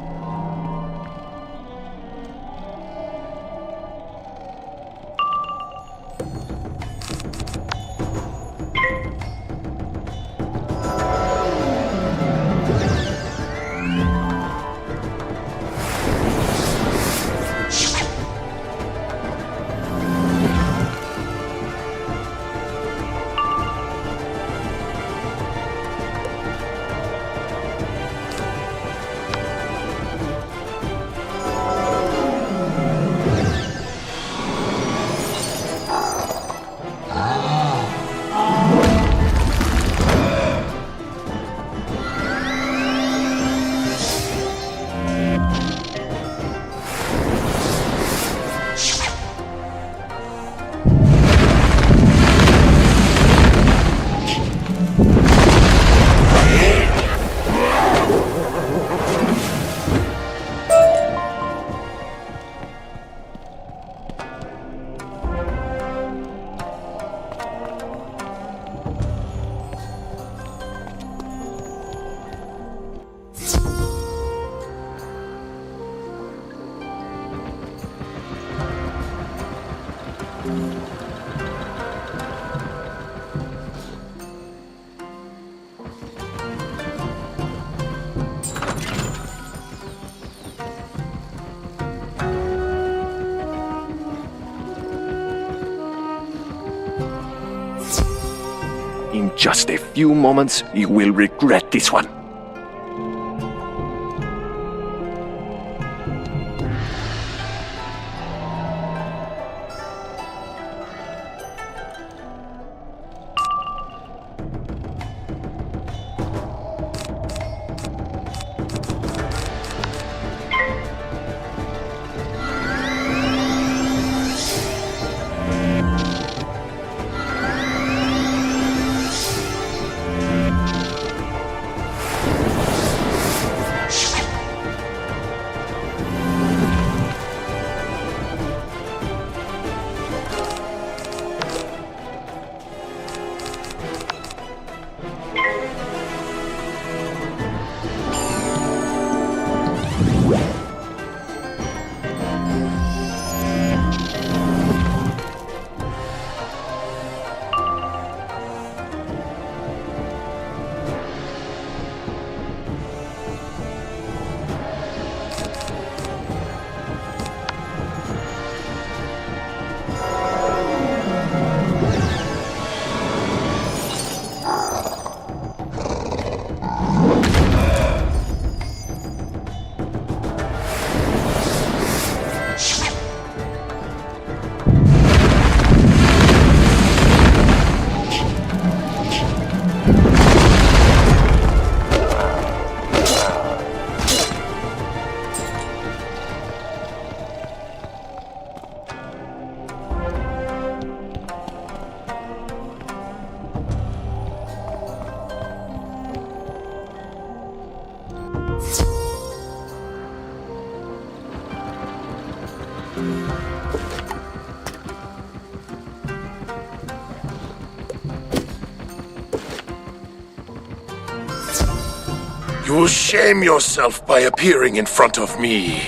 S12: In just a few moments, you will regret this one.
S9: You will shame yourself by appearing in front of me.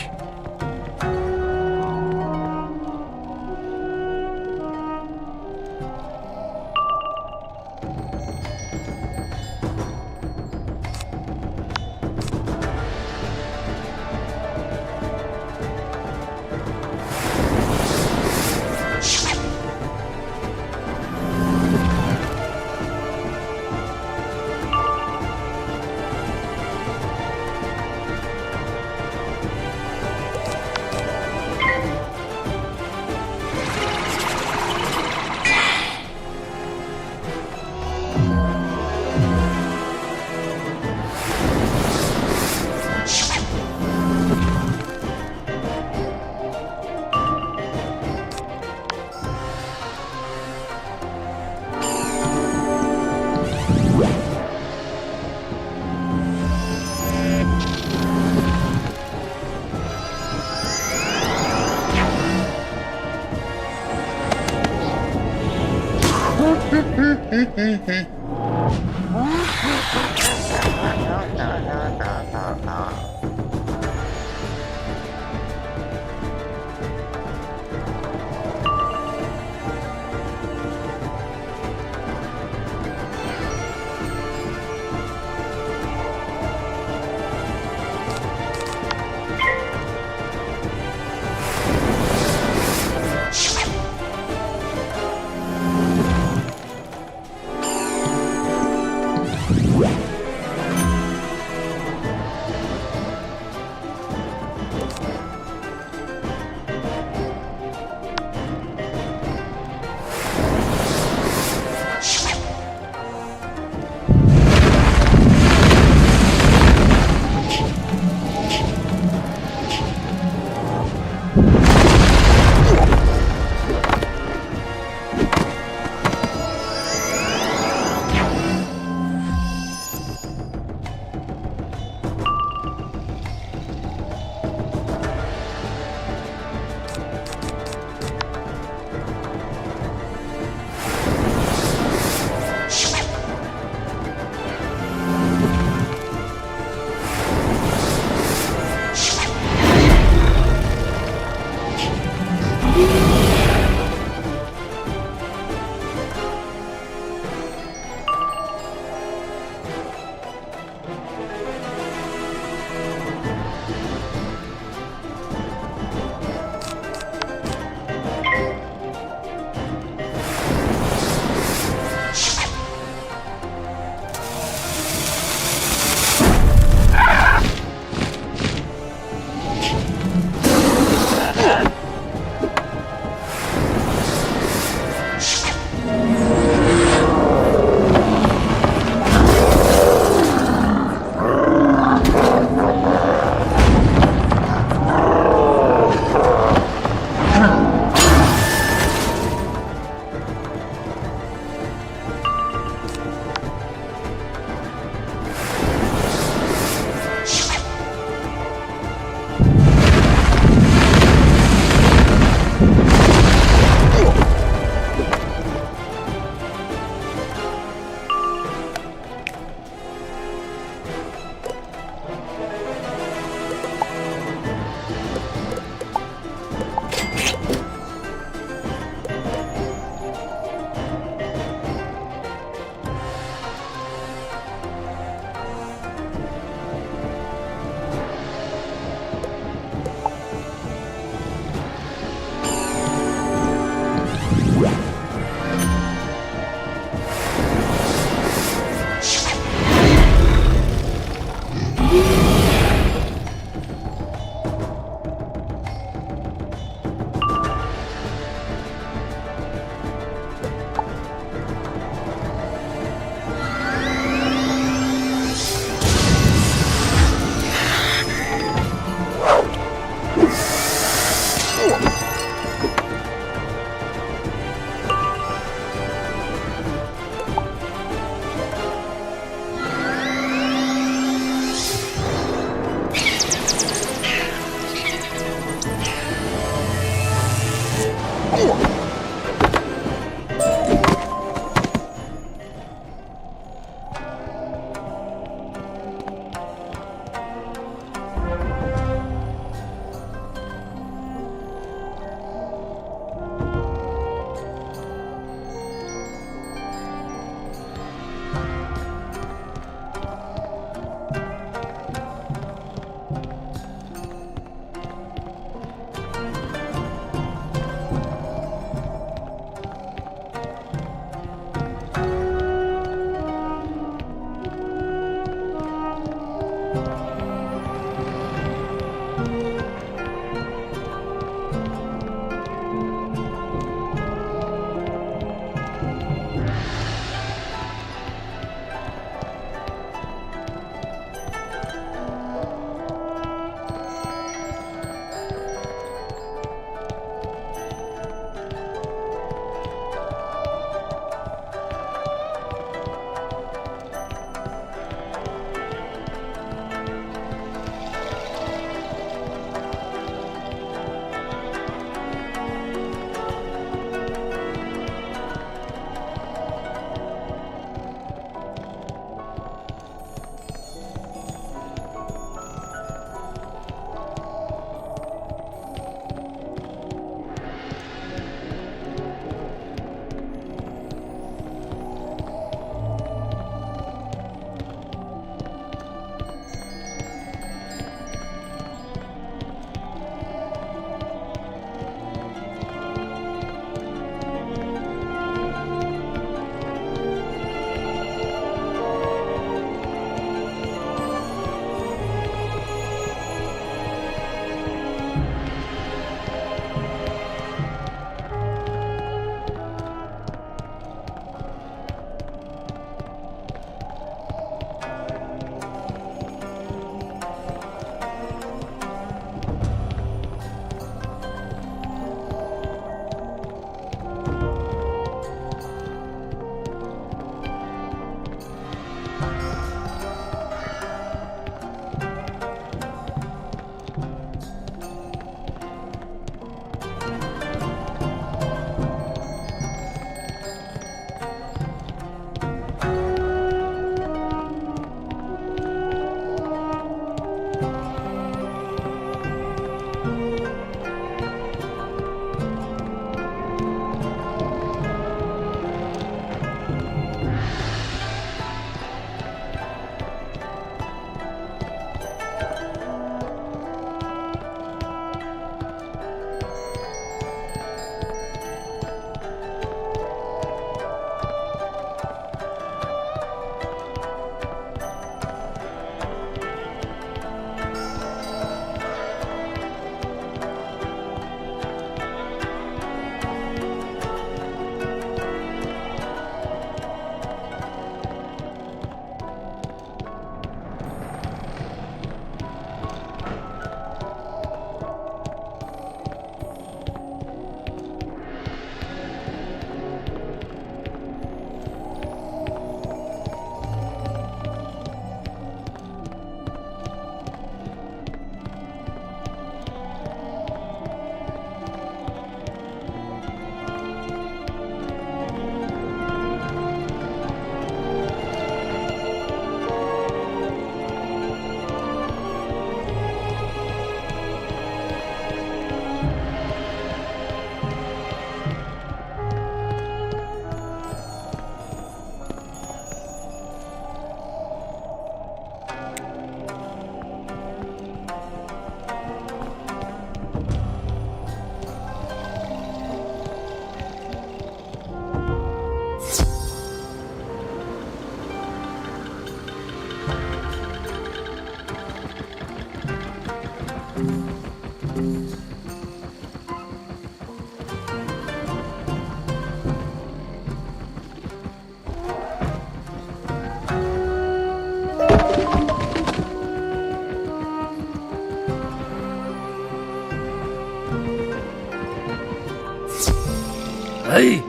S13: Hey,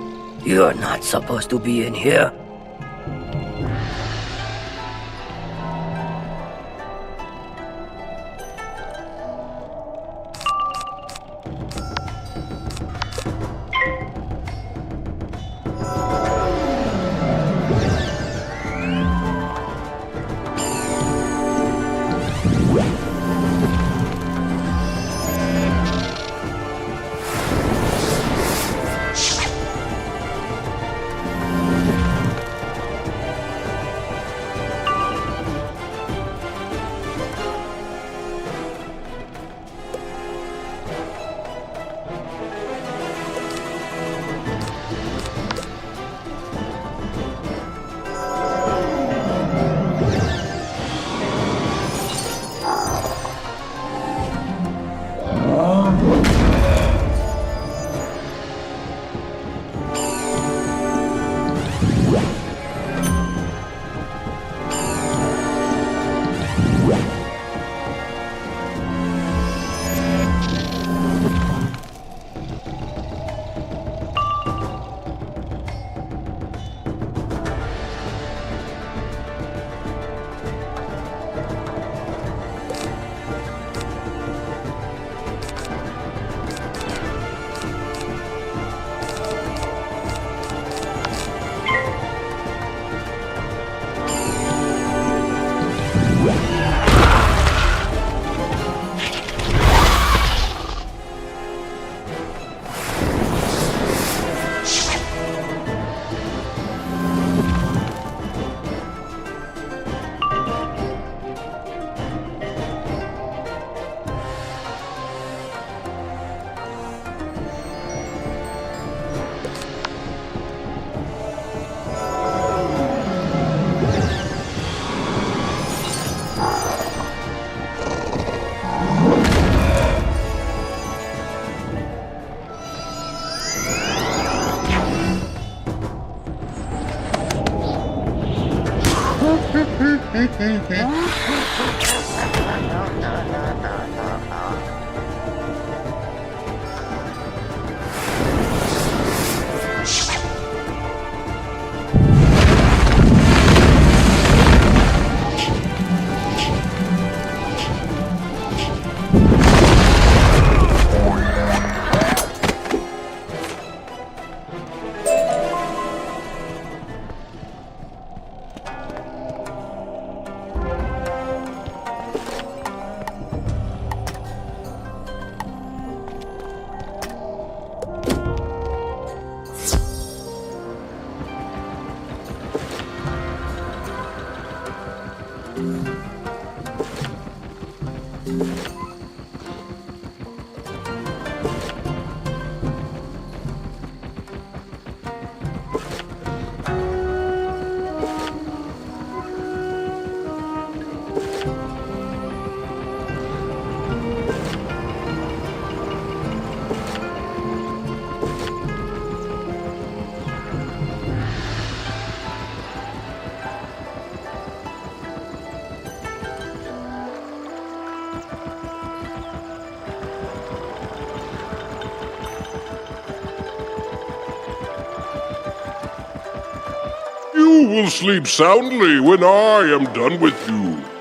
S13: you're not supposed to be in here.
S2: You will sleep soundly when I am done with you.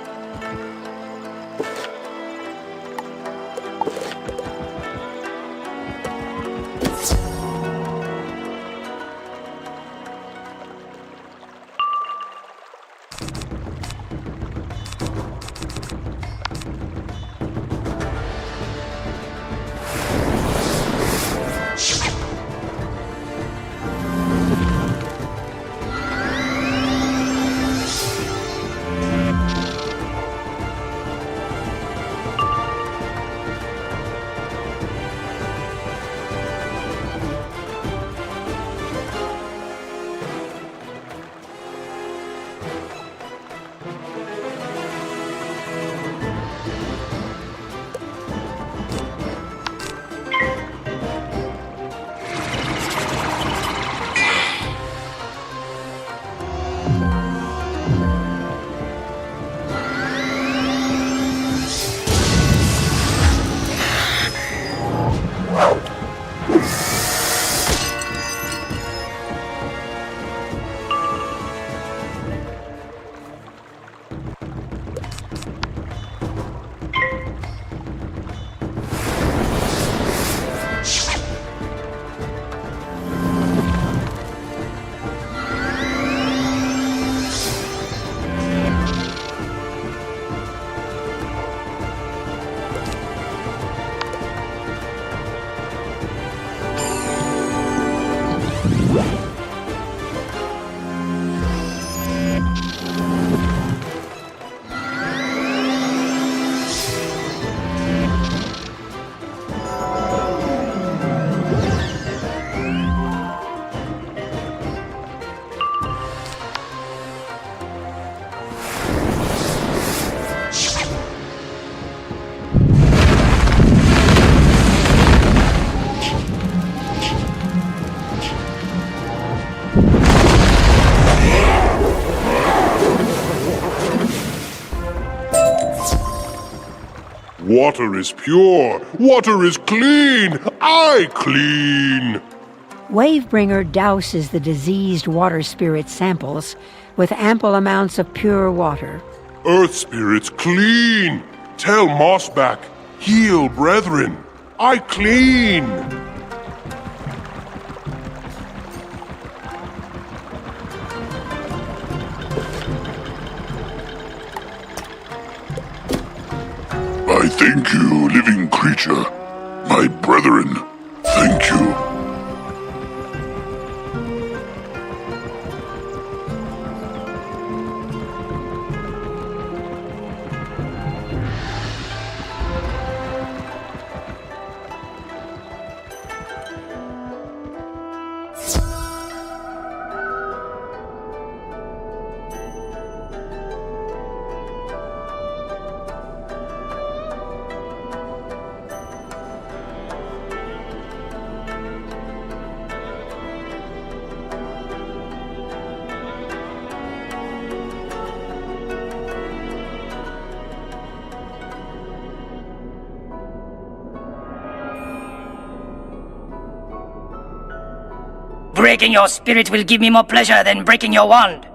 S2: Water is pure. Water is clean. I clean.
S6: Wavebringer douses the diseased water spirit samples with ample amounts of pure water.
S2: Earth spirits clean. Tell Mossback, heal brethren. I clean. I thank you, living creature. My brethren, thank you.
S13: Breaking your spirit will give me more pleasure than breaking your wand.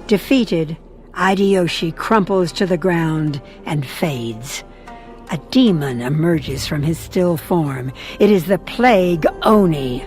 S6: Defeated, Hideyoshi crumples to the ground and fades. A demon emerges from his still form. It is the Plague Oni.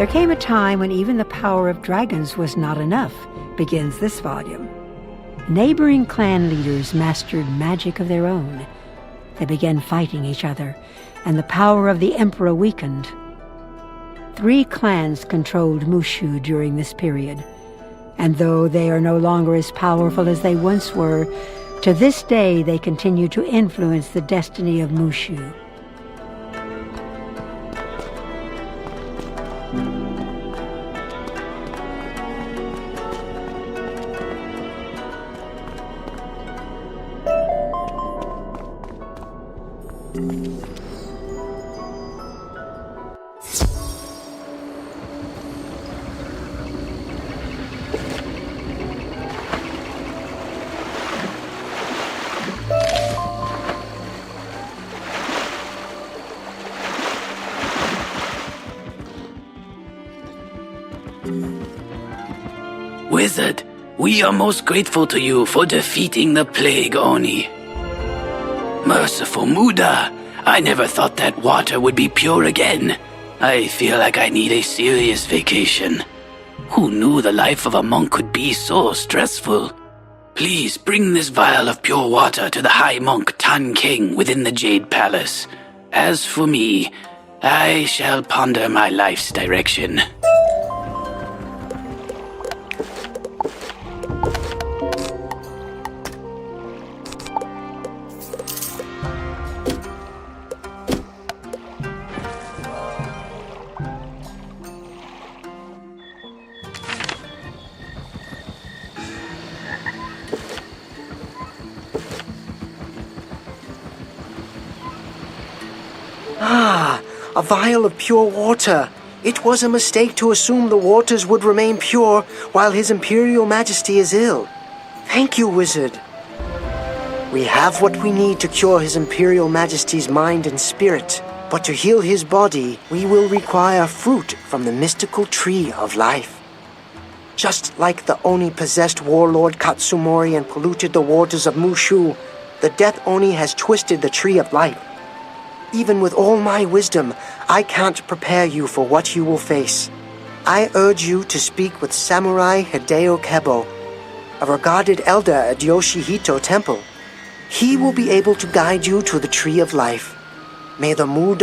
S6: There came a time when even the power of dragons was not enough, begins this volume. Neighboring clan leaders mastered magic of their own. They began fighting each other, and the power of the emperor weakened. 3 clans controlled Mooshu during this period, and though they are no longer as powerful as they once were, to this day they continue to influence the destiny of Mooshu.
S1: Wizard, we are most grateful to you for defeating the Plague Oni. Merciful Muda, I never thought that water would be pure again. I feel like I need a serious vacation. Who knew the life of a monk could be so stressful? Please bring this vial of pure water to the High Monk Tan King within the Jade Palace. As for me, I shall ponder my life's direction.
S10: A vial of pure water. It was a mistake to assume the waters would remain pure while His Imperial Majesty is ill. Thank you, Wizard. We have what we need to cure His Imperial Majesty's mind and spirit, but to heal his body, we will require fruit from the mystical tree of life. Just like the Oni-possessed warlord Katsumori and polluted the waters of Mooshu, the Death Oni has twisted the tree of life. Even with all my wisdom, I can't prepare you for what you will face. I urge you to speak with Samurai Hideo Kebo, a regarded elder at Yoshihito Temple. He will be able to guide you to the Tree of Life. May the mood